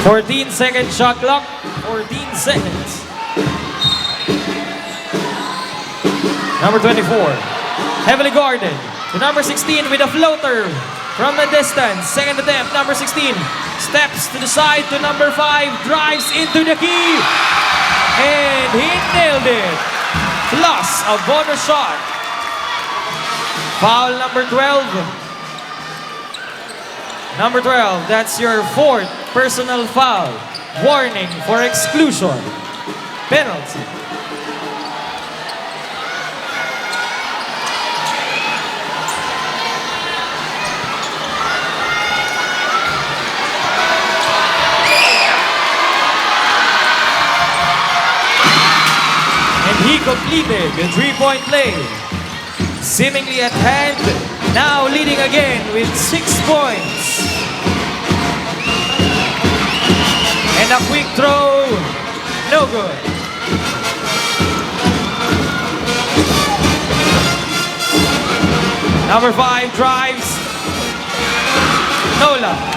14-second shot clock. 14 seconds. Number 24, heavily guarded. To number 16 with a floater from the distance. Second attempt, number 16. Steps to the side to number 5. Drives into the key. And he nailed it. Plus a bonus shot. Foul number 12. Number 12, that's your 4th personal foul. Warning for exclusion. Penalty. He completed the three-point play. Seemingly at hand, now leading again with 6 points. And a quick throw, no good. Number 5 drives, no luck.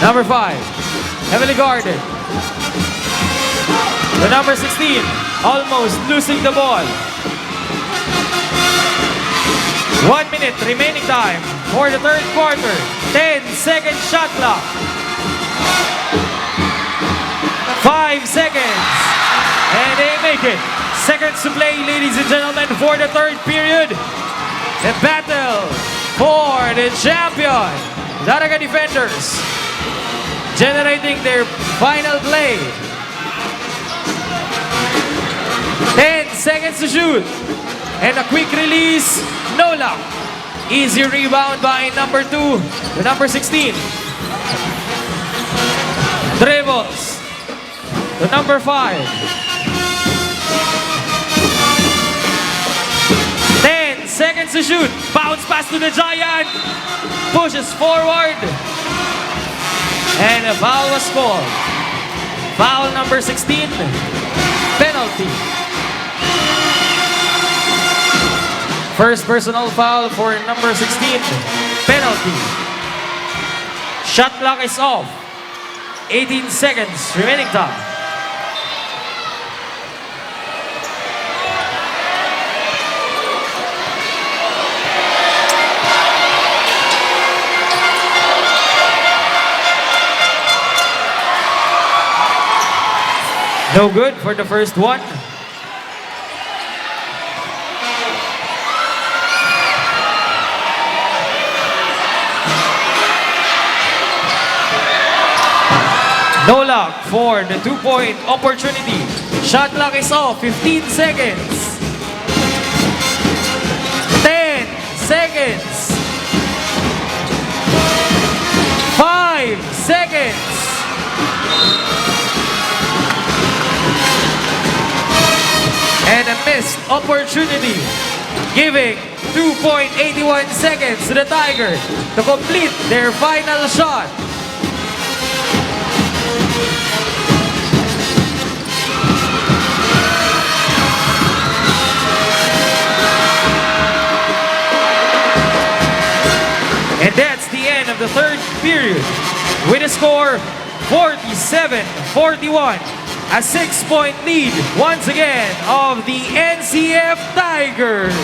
Number 5, heavily guarded. The number 16, almost losing the ball. 1 minute remaining time for the third quarter. 10-second shot clock. 5 seconds. And they make it. Seconds to play, ladies and gentlemen, for the third period. The battle for the champion. Daraga defenders generating their final play. 10 seconds to shoot. And a quick release, no luck. Easy rebound by number 2 to number 16. Dribbles to number 5. 10 seconds to shoot. Bounce pass to the Giant. Pushes forward. And a foul was called. Foul number 16. Penalty. First personal foul for number 16. Penalty. Shot clock is off. 18 seconds remaining time. No good for the first one. No luck for the 2-point opportunity. Shot clock is off. 15 seconds. 10 seconds. 5 seconds. And a missed opportunity, giving 2.81 seconds to the Tigers to complete their final shot. And that's the end of the third period with a score 47-41. A 6-point lead, once again, of the NCF Tigers.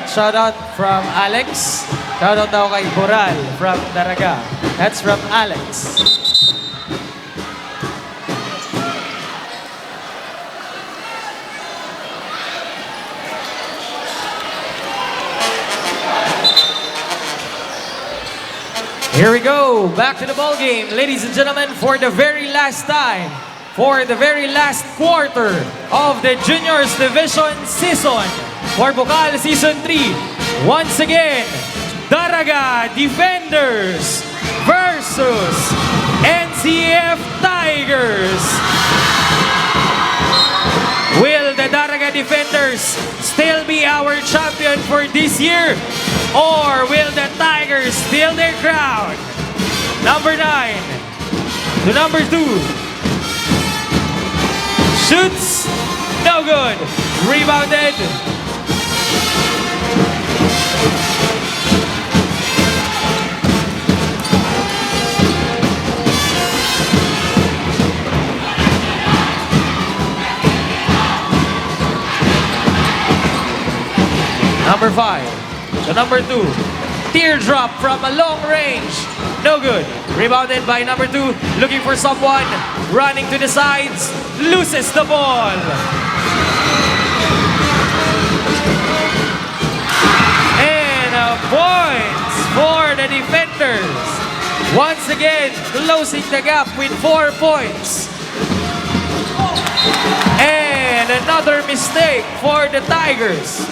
shoutout from Alex. Shoutout daw kay Boral from Daraga. That's from Alex. Here we go, back to the ball game, ladies and gentlemen, for the very last time, for the very last quarter of the Juniors Division season for BUCAL Season 3. Once again, Daraga Defenders versus NCF Tigers. Will the Daraga Defenders still be our champion for this year? Or will the Tigers steal their crown? Number 9 to number 2. Shoots, no good. Rebounded. Number 5 to number 2. Teardrop from a long range. No good. Rebounded by number 2. Looking for someone. Running to the sides. Loses the ball. And points for the defenders. Once again, closing the gap with 4 points. And another mistake for the Tigers.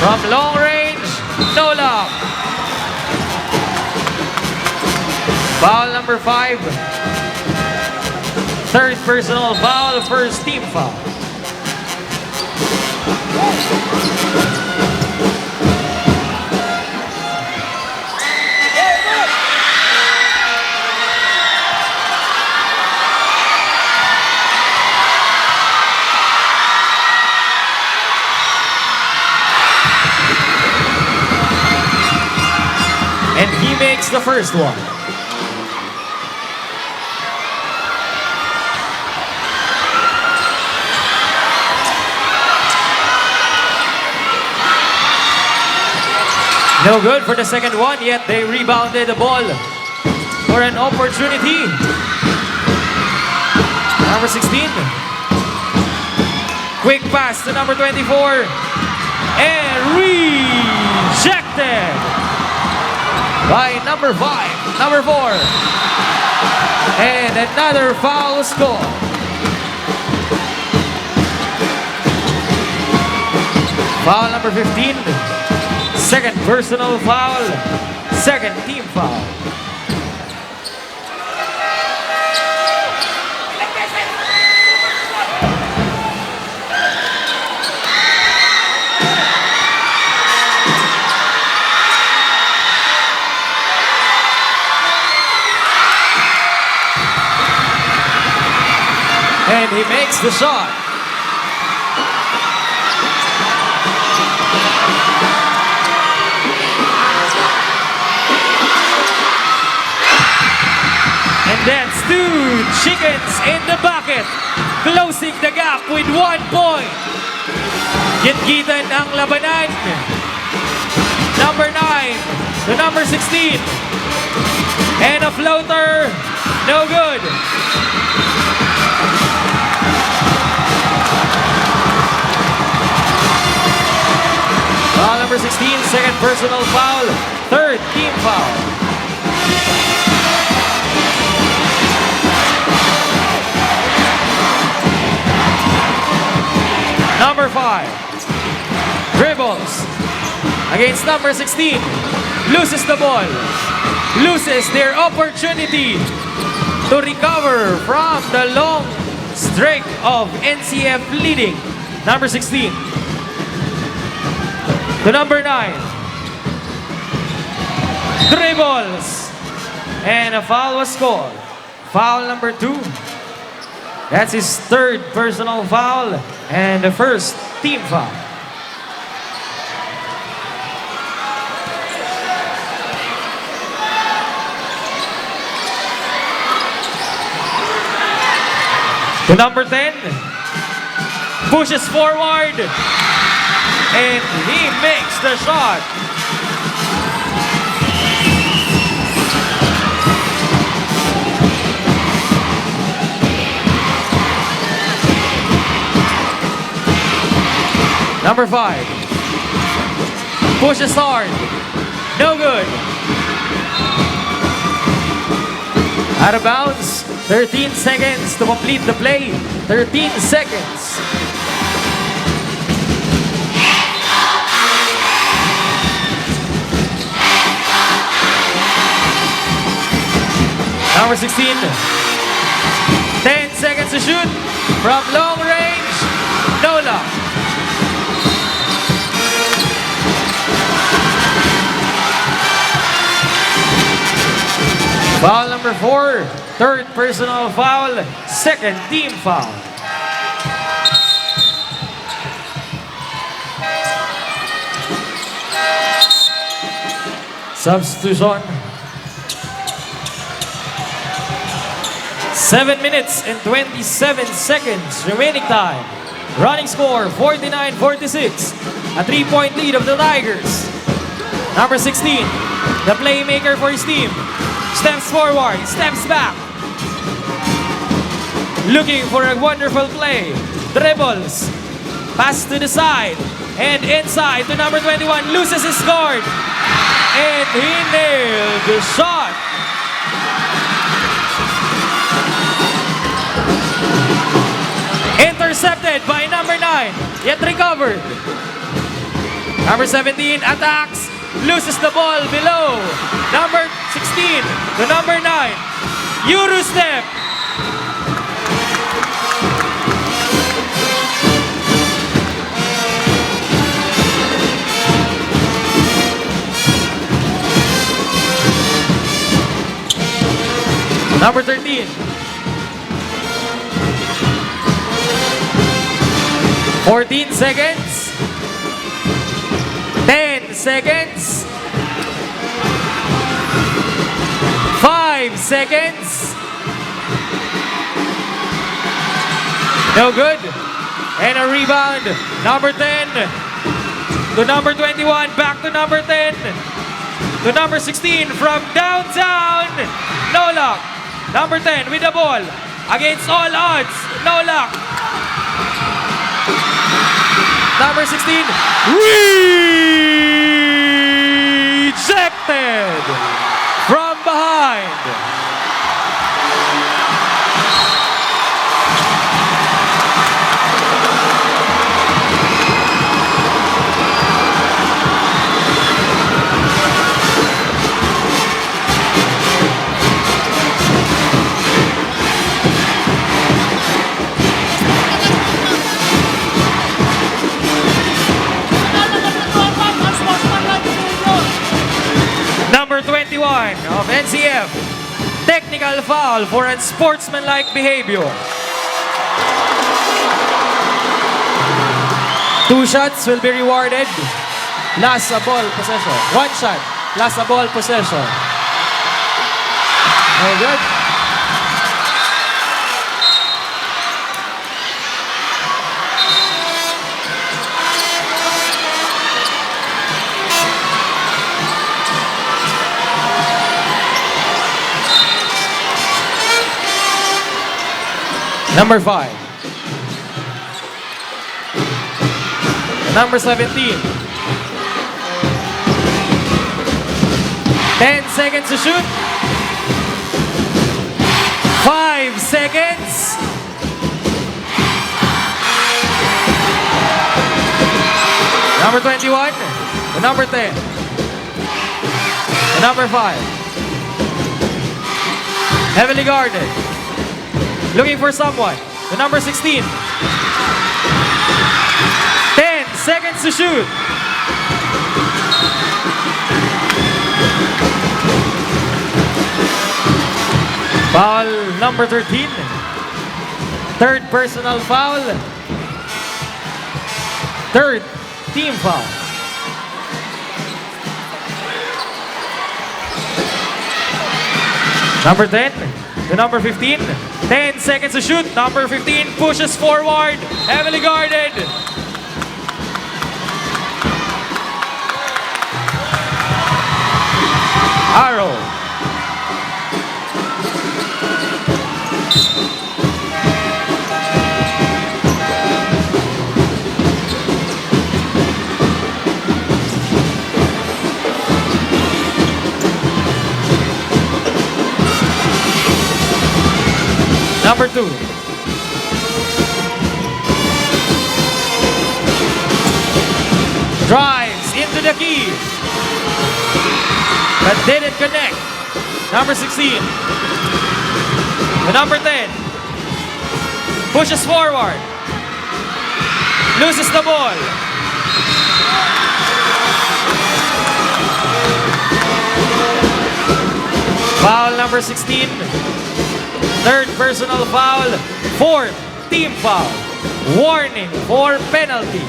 From long range, no luck. Foul number 5. Third personal foul, first team foul. And he makes the first one. No good for the second one, yet they rebounded the ball for an opportunity. Number 16. Quick pass to number 24. And rejected by number 5, number 4. And another foul score. Foul number 15. Second personal foul. Second team foul. And he makes the shot. And that's 2 chickens in the bucket, closing the gap with 1 point. Gitgitan ang labanan. Number 9 to number 16. And a floater, no good. Foul number 16, second personal foul, third team foul. Number 5, dribbles against number 16, loses the ball, loses their opportunity to recover from the long streak of NCF leading. Number 16. To number 9. Dribbles. And a foul was scored. Foul number 2. That's his third personal foul and the first team foul. To number 10. Pushes forward. And he makes the shot. Number 5. Pushes hard. No good. Out of bounds. 13 seconds to complete the play. 13 seconds. Number 16. 10 seconds to shoot. From long range. No luck. Foul number 4. Third personal foul. Second team foul. Substitution. 7 minutes and 27 seconds remaining time. Running score 49-46. A 3-point lead of the Tigers. Number 16, the playmaker for his team. Steps forward, steps back. Looking for a wonderful play. Dribbles. Pass to the side. And inside to number 21. Loses his guard. And he nailed the shot. Intercepted by number 9. Yet recovered. Number 17 attacks. Loses the ball below. Number 16 to number 9. Euro step. Number 13. 14 seconds. 10 seconds. 5 seconds. No good. And a rebound. Number 10 to number 21. Back to number 10 to number 16 from downtown. No luck. Number 10 with the ball. Against all odds. No luck. Number 16. Rejected. From behind. Number 21 of NCF. Technical foul for unsportsmanlike behavior. 2 shots will be rewarded. Plus a ball possession. 1 shot plus a ball possession. Very good. Number 5. Number 17. 10 seconds to shoot. 5 seconds. Number 21. The number 10. The number 5. Heavily guarded. Looking for someone. The number 16. 10 seconds to shoot. Foul number 13. Third personal foul. Third team foul. Number 10. to number 15. 10 seconds to shoot. Number 15 pushes forward. Heavily guarded. Arrow. Number 2. Drives into the key. But didn't connect. Number 16. The number 10. Pushes forward. Loses the ball. Foul number 16. Third personal foul. Fourth team foul. Warning for penalty.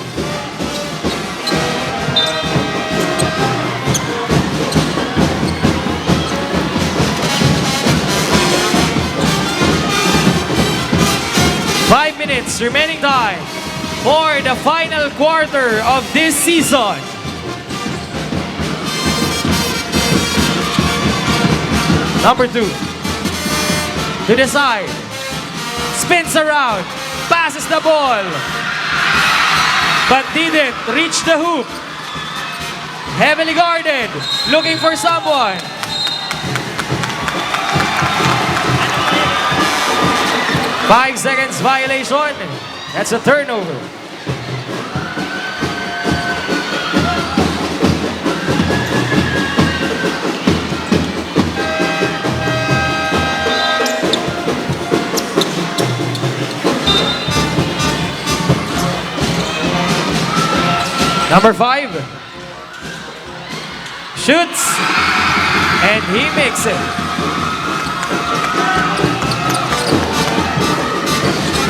Five minutes remaining time for the final quarter of this season. Number 2. To the side. Spins around. Passes the ball. But didn't reach the hoop. Heavily guarded. Looking for someone. Five seconds violation. That's a turnover. Number 5 shoots and he makes it.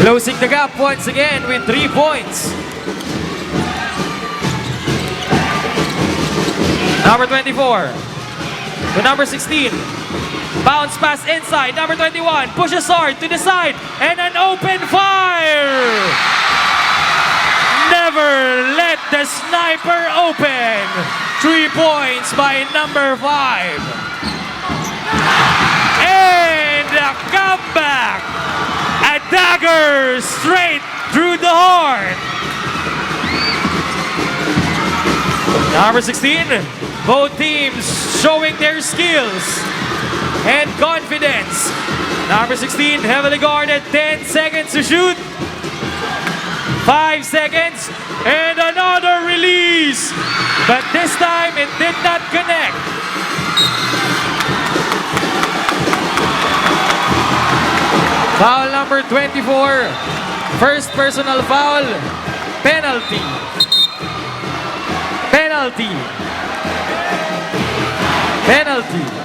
Closing the gap once again with 3 points. Number 24 to number 16. Bounce pass inside. Number 21 pushes hard to the side and an open fire. Never let the sniper open. 3 points by number 5. And a comeback. A dagger straight through the heart. Number 16. Both teams showing their skills and confidence. Number 16 heavily guarded. 10 seconds to shoot. 5 seconds and another release, but this time it did not connect. Foul number 24, first personal foul, penalty, penalty, penalty.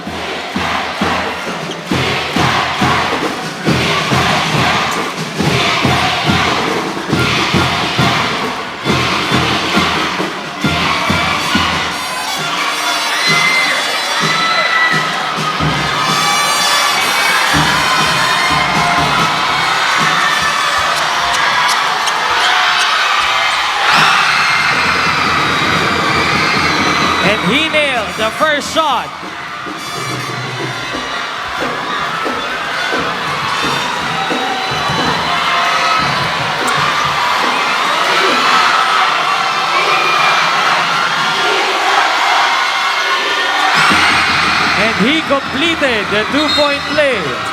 He nailed the first shot. And he completed the 2-point play.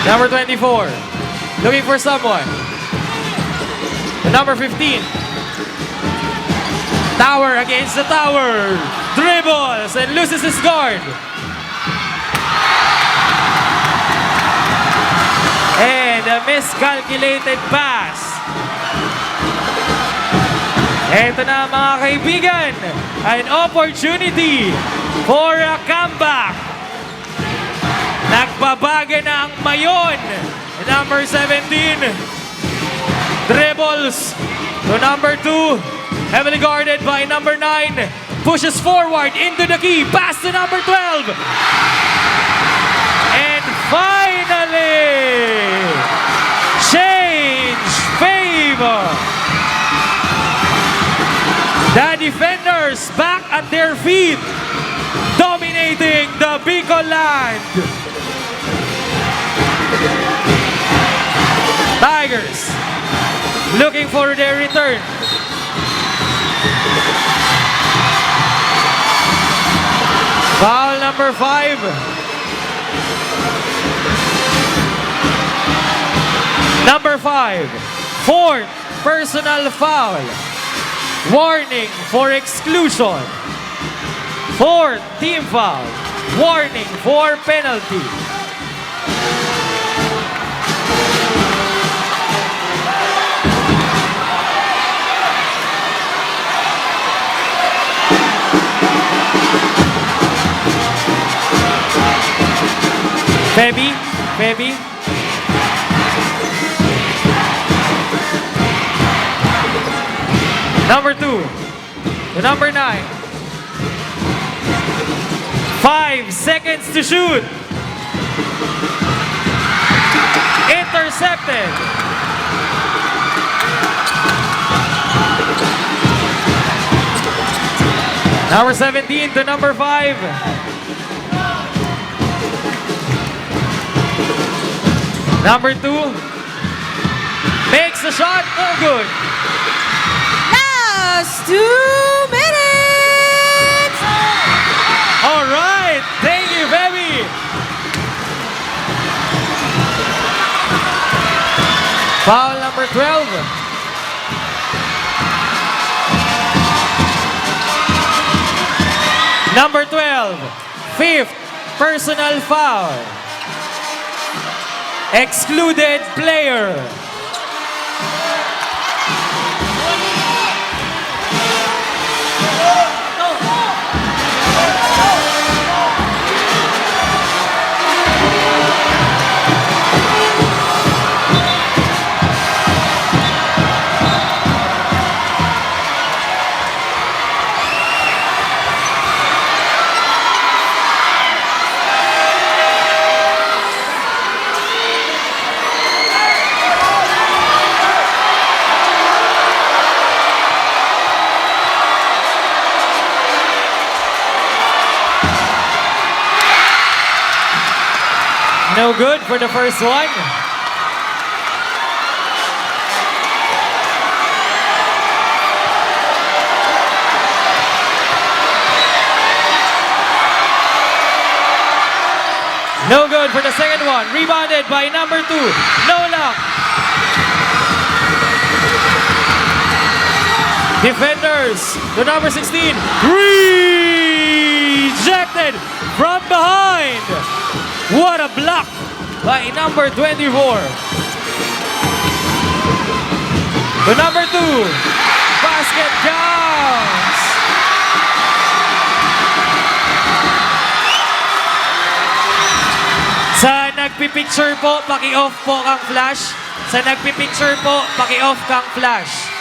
Number 24, looking for someone. The number 15, tower against the tower. dribbles and loses his guard. And a miscalculated pass. Ito na mga kaibigan, an opportunity for a comeback. Nagbabaga na ang Mayon. Number 17 dribbles to number 2. Heavily guarded by number 9. Pushes forward into the key. Pass to number 12. And finally, change favor. The defenders back at their feet, dominating the Bicol land. Tigers looking for their return. Foul number 5. Number 5, fourth personal foul. Warning for exclusion. Fourth team foul. Warning for penalty. Baby. Number 2 to number 9. 5 seconds to shoot. Intercepted. Number 17 to number 5. Number 2 makes the shot, no good. Last 2 minutes! All right, thank you, baby. Foul number 12. Number 12, fifth personal foul. Excluded player. No good for the first one. No good for the second one. Rebounded by number 2. No luck. Defenders to number 16. Rejected from behind. What a block by number 24. To number 2. Basket counts. Sa nagpipicture po, paki-off po kang flash. Sa nagpipicture po, paki-off kang flash.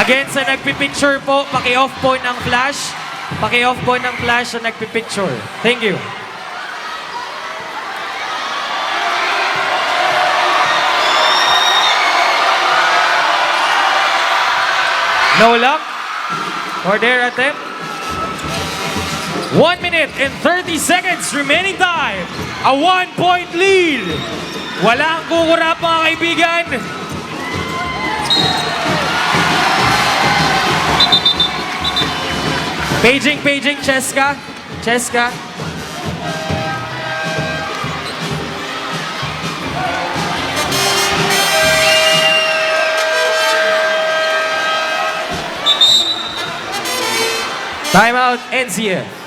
Again, sa nagpipicture po, paki-off po ng flash. Paki-off po ng flash sa nagpipicture. Thank you. No luck for their attempt. 1 minute and 30 seconds remaining time. A 1-point lead. Walang kukurap mga kaibigan. Paging, Cheska. Cheska. Timeout, NCF.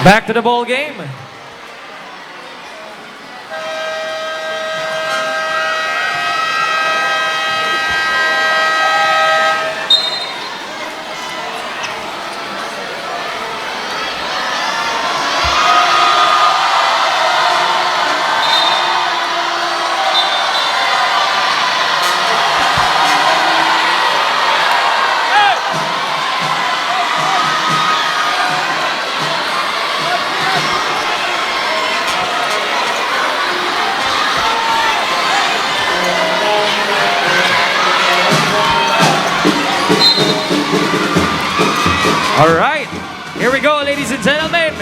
Back to the ball game. All right, here we go, ladies and gentlemen.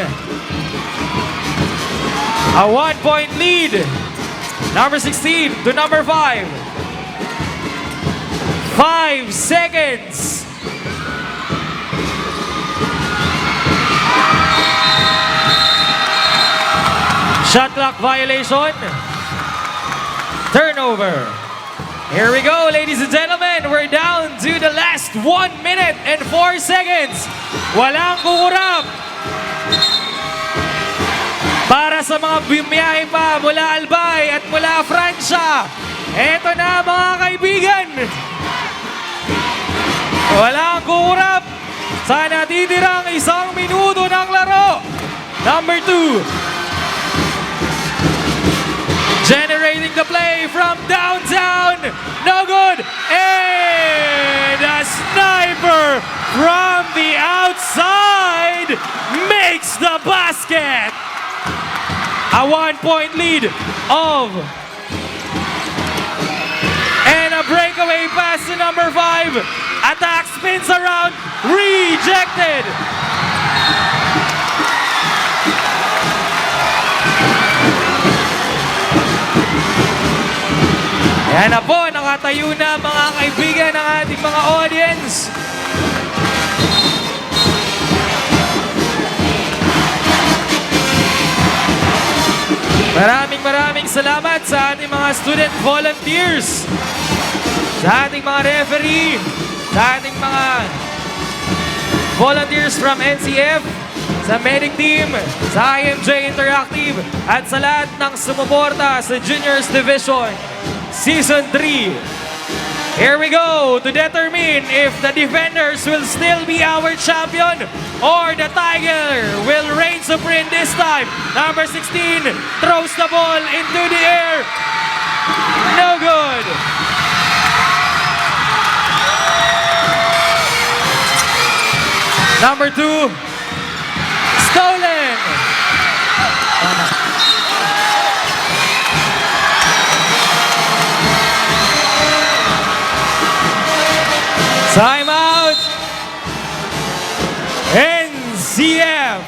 A 1-point lead. Number 16 to number 5. 5 seconds. Shot clock violation. Turnover. Here we go, ladies and gentlemen. We're down to the last 1 minute and 4 seconds. Walang kukurap. Para sa mga bumiyahe pa mula Albay at mula Francia, eto na mga kaibigan. Walang kukurap sa natitirang 1 minuto ng laro. Number 2. Generating the play from downtown. No good. And a sniper from the outside makes the basket. A 1-point lead of. And a breakaway pass to number 5. Attack spins around. Rejected. Yan na po, nakatayo na mga kaibigan ng ating mga audience. Maraming salamat sa ating mga student volunteers, sa ating mga referee, sa ating mga volunteers from NCF, sa medic team, sa IMJ Interactive, at sa lahat ng sumuporta sa Juniors Division Season 3. Here we go to determine if the defenders will still be our champion or the Tiger will reign supreme this time. Number 16 throws the ball into the air. No good. Number 2, stolen. Timeout. NCF.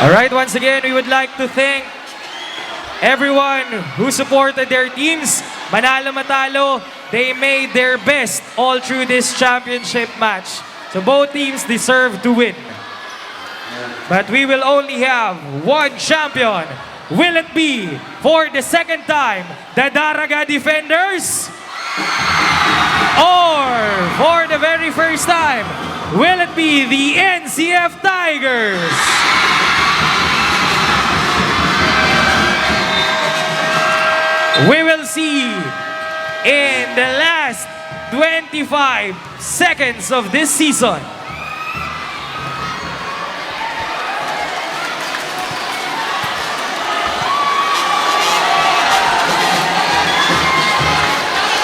All right, once again, we would like to thank everyone who supported their teams. Manalo matalo, they made their best all through this championship match. So both teams deserve to win. But we will only have one champion. Will it be, for the second time, the Daraga Defenders? Or, for the very first time, will it be the NCF Tigers? We will see in the last 25 seconds of this season.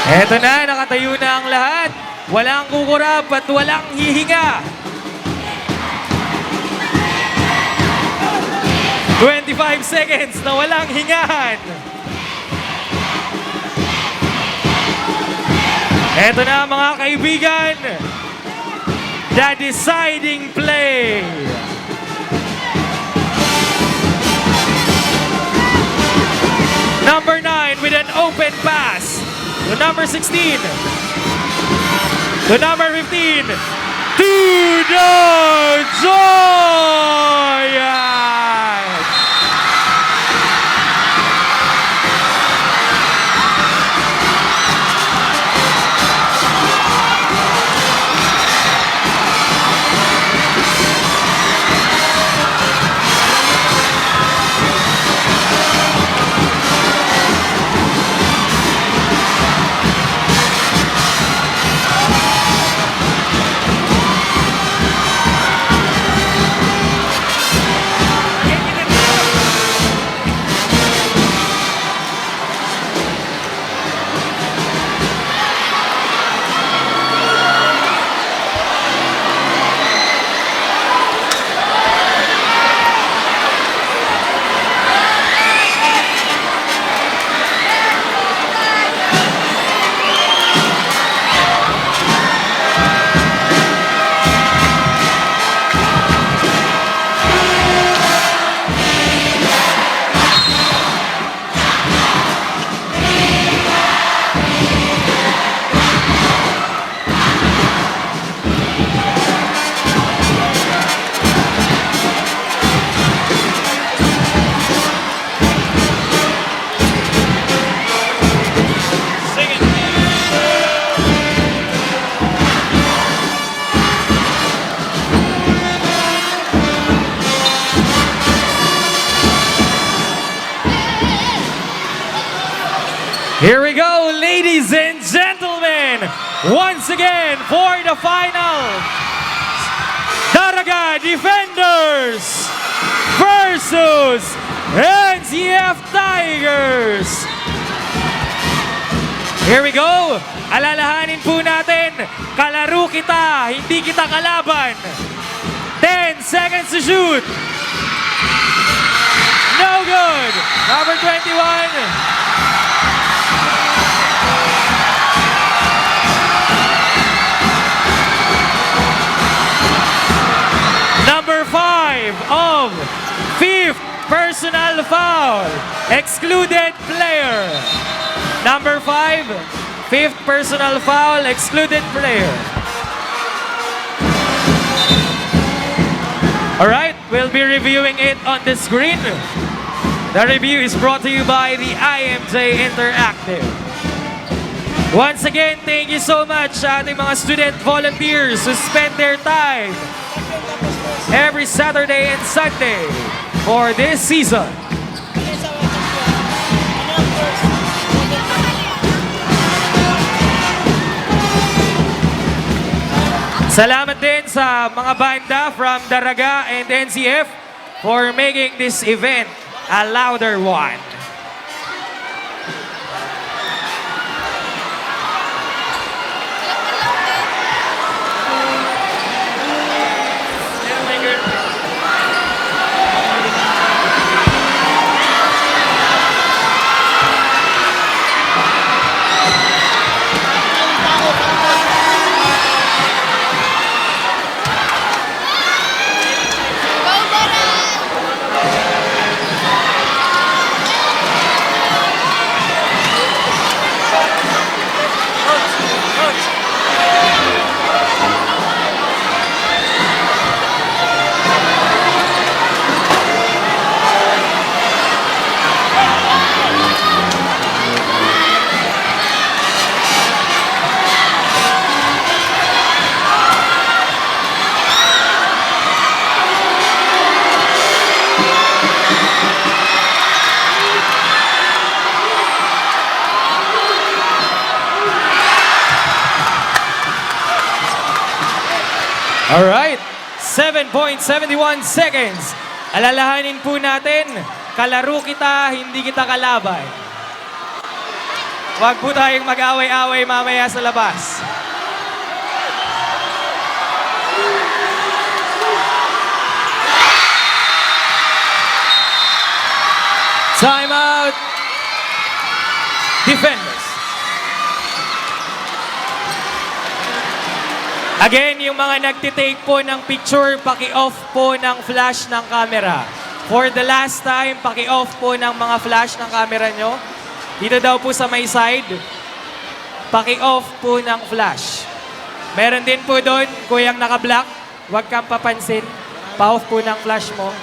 Eto na, nakatayo na ang lahat. Walang kukurap at walang hihinga. 25 seconds na walang hingahan. Eto na mga kaibigan, the deciding play. Number 9 with an open pass to number 16. To number 15. To the Giants! Here we go, ladies and gentlemen. Once again, for the final. Daraga Defenders versus NCF Tigers. Here we go. Alalahanin po natin, kalaro kita, hindi kita kalaban. 10 seconds to shoot. No good. Number 21. Number 5 of 5th personal foul. Excluded player. Number 5, 5th personal foul, excluded player. Alright, we'll be reviewing it on the screen. The review is brought to you by the IMJ Interactive. Once again, thank you so much sa ating mga student volunteers who spend their time every Saturday and Sunday for this season. Salamat din sa mga banda from Daraga and NCF for making this event a louder one. Alright, 7.71 seconds. Alalahanin po natin, kalaro kita, hindi kita kalaban. Huwag po tayong mag-away-away mamaya sa labas. Time out. Defenders. Again, yung mga nagtitake po ng picture, paki-off po ng flash ng camera. For the last time, paki-off po ng mga flash ng camera nyo. Dito daw po sa may side, paki-off po ng flash. Meron din po doon, kuyang naka-black, huwag kang papansin. Pa-off po ng flash mo.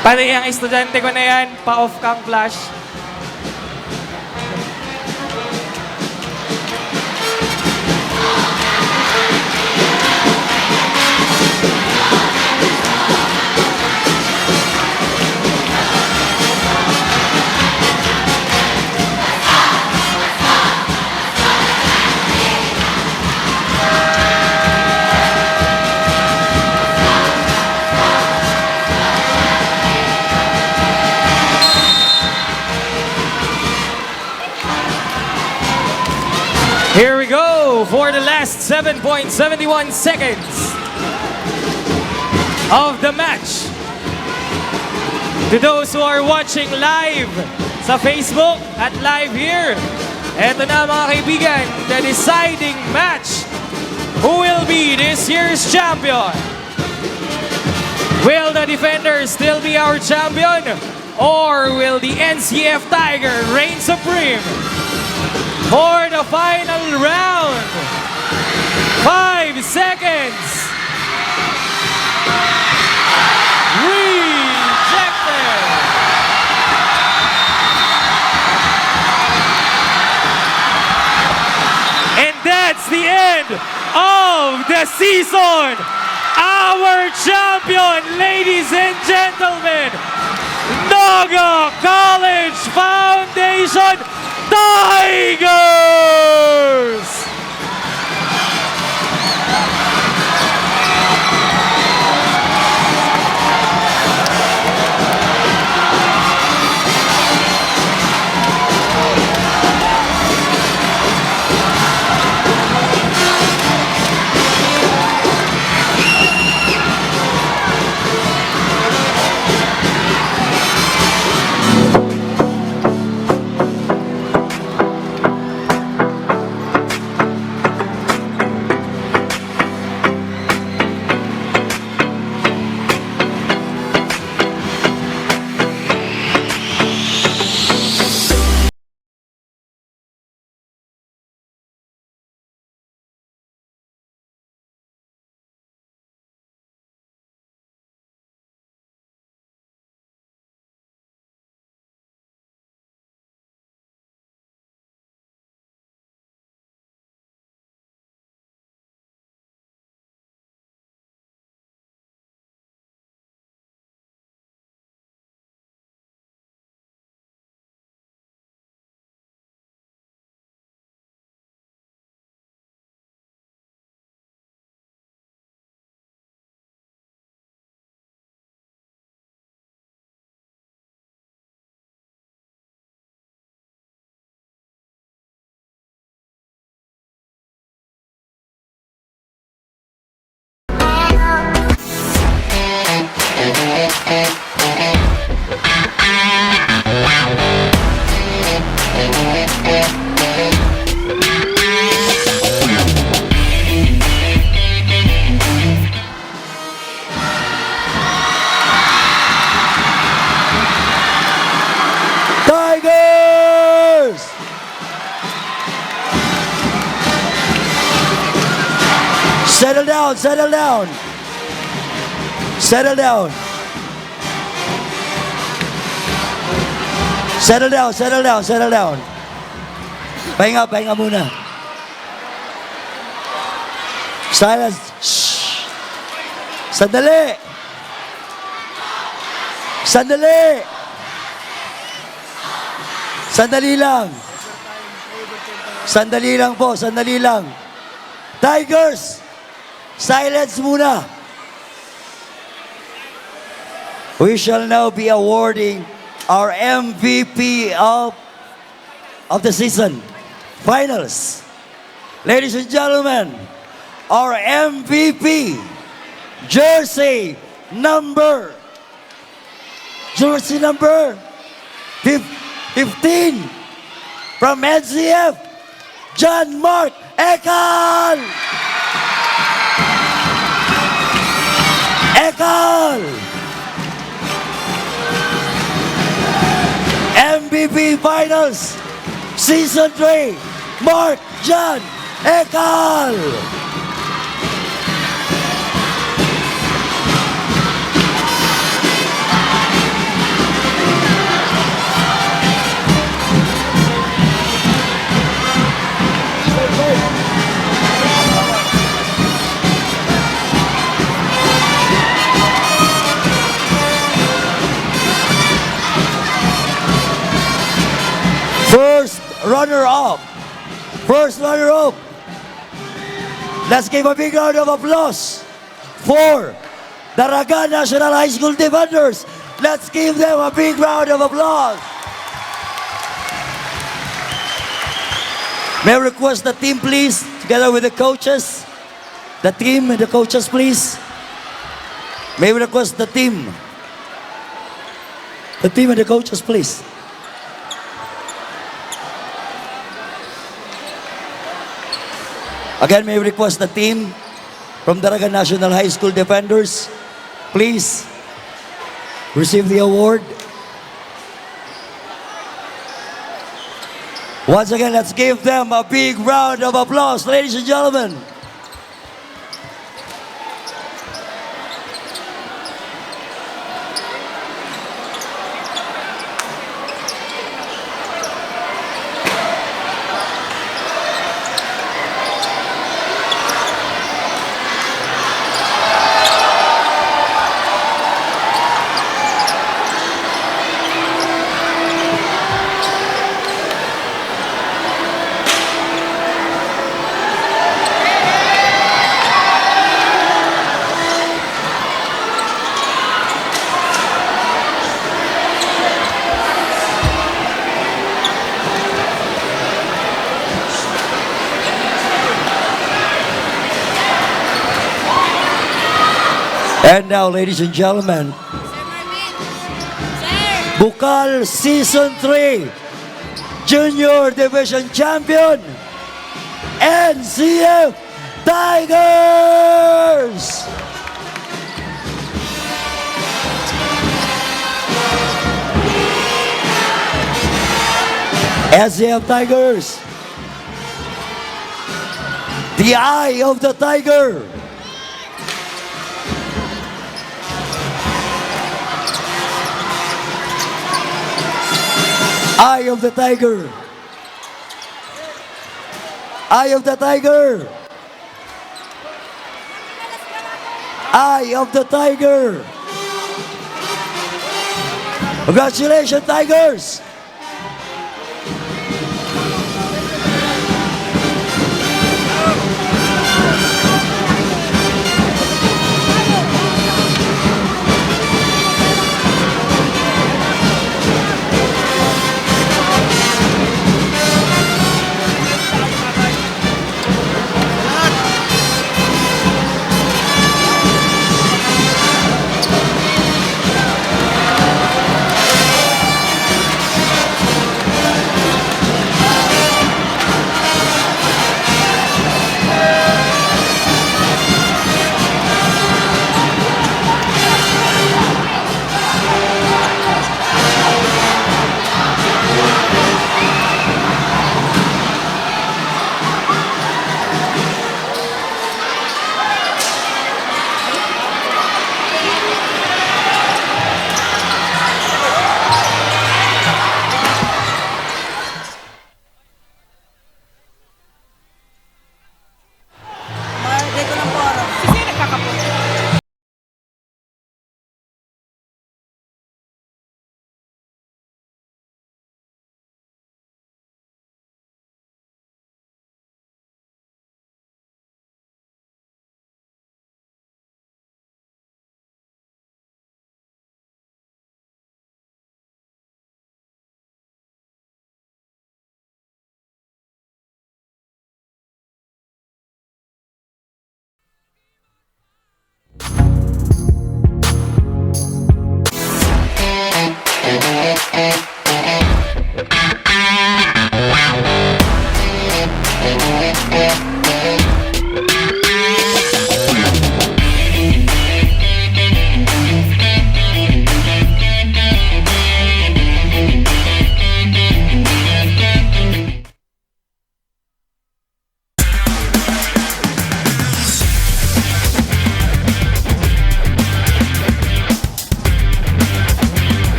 Pati ang estudyante ko na yan, pa-off kang flash. Here we go for the last 7.71 seconds of the match. To those who are watching live sa Facebook at live here, eto na mga kaibigan, the deciding match. Who will be this year's champion? Will the defenders still be our champion? Or will the NCF Tiger reign supreme? For the final round, 5 seconds. Rejected. And that's the end of the season. Our champion, ladies and gentlemen, Naga College Foundation Tigers! Settle down, settle down. Settle down. Settle down, settle down, settle down. Pahinga, pahinga muna. Silence. Shh. Sandali. Sandali. Sandali lang. Sandali lang po, sandali lang. Tigers, silence muna. We shall now be awarding our MVP of the season. Finals. Ladies and gentlemen, our MVP, jersey number 15 from NCF, John Mark Ekal. Ekal. MVP Finals, Season 3, Mark John Ekal. First runner-up. First runner-up. Let's give a big round of applause for Daraga National High School Defenders. Let's give them a big round of applause. May I request the team, please, together with the coaches. The team and the coaches, please. May we request the team. The team and the coaches, please. Again, may we request the team from Daraga National High School Defenders, please receive the award. Once again, let's give them a big round of applause, ladies and gentlemen. And now, ladies and gentlemen, BUCAL Season 3 Junior Division Champion, NCF Tigers! NCF Tigers, the eye of the tiger. Eye of the tiger. Eye of the tiger. Eye of the tiger. Congratulations, Tigers.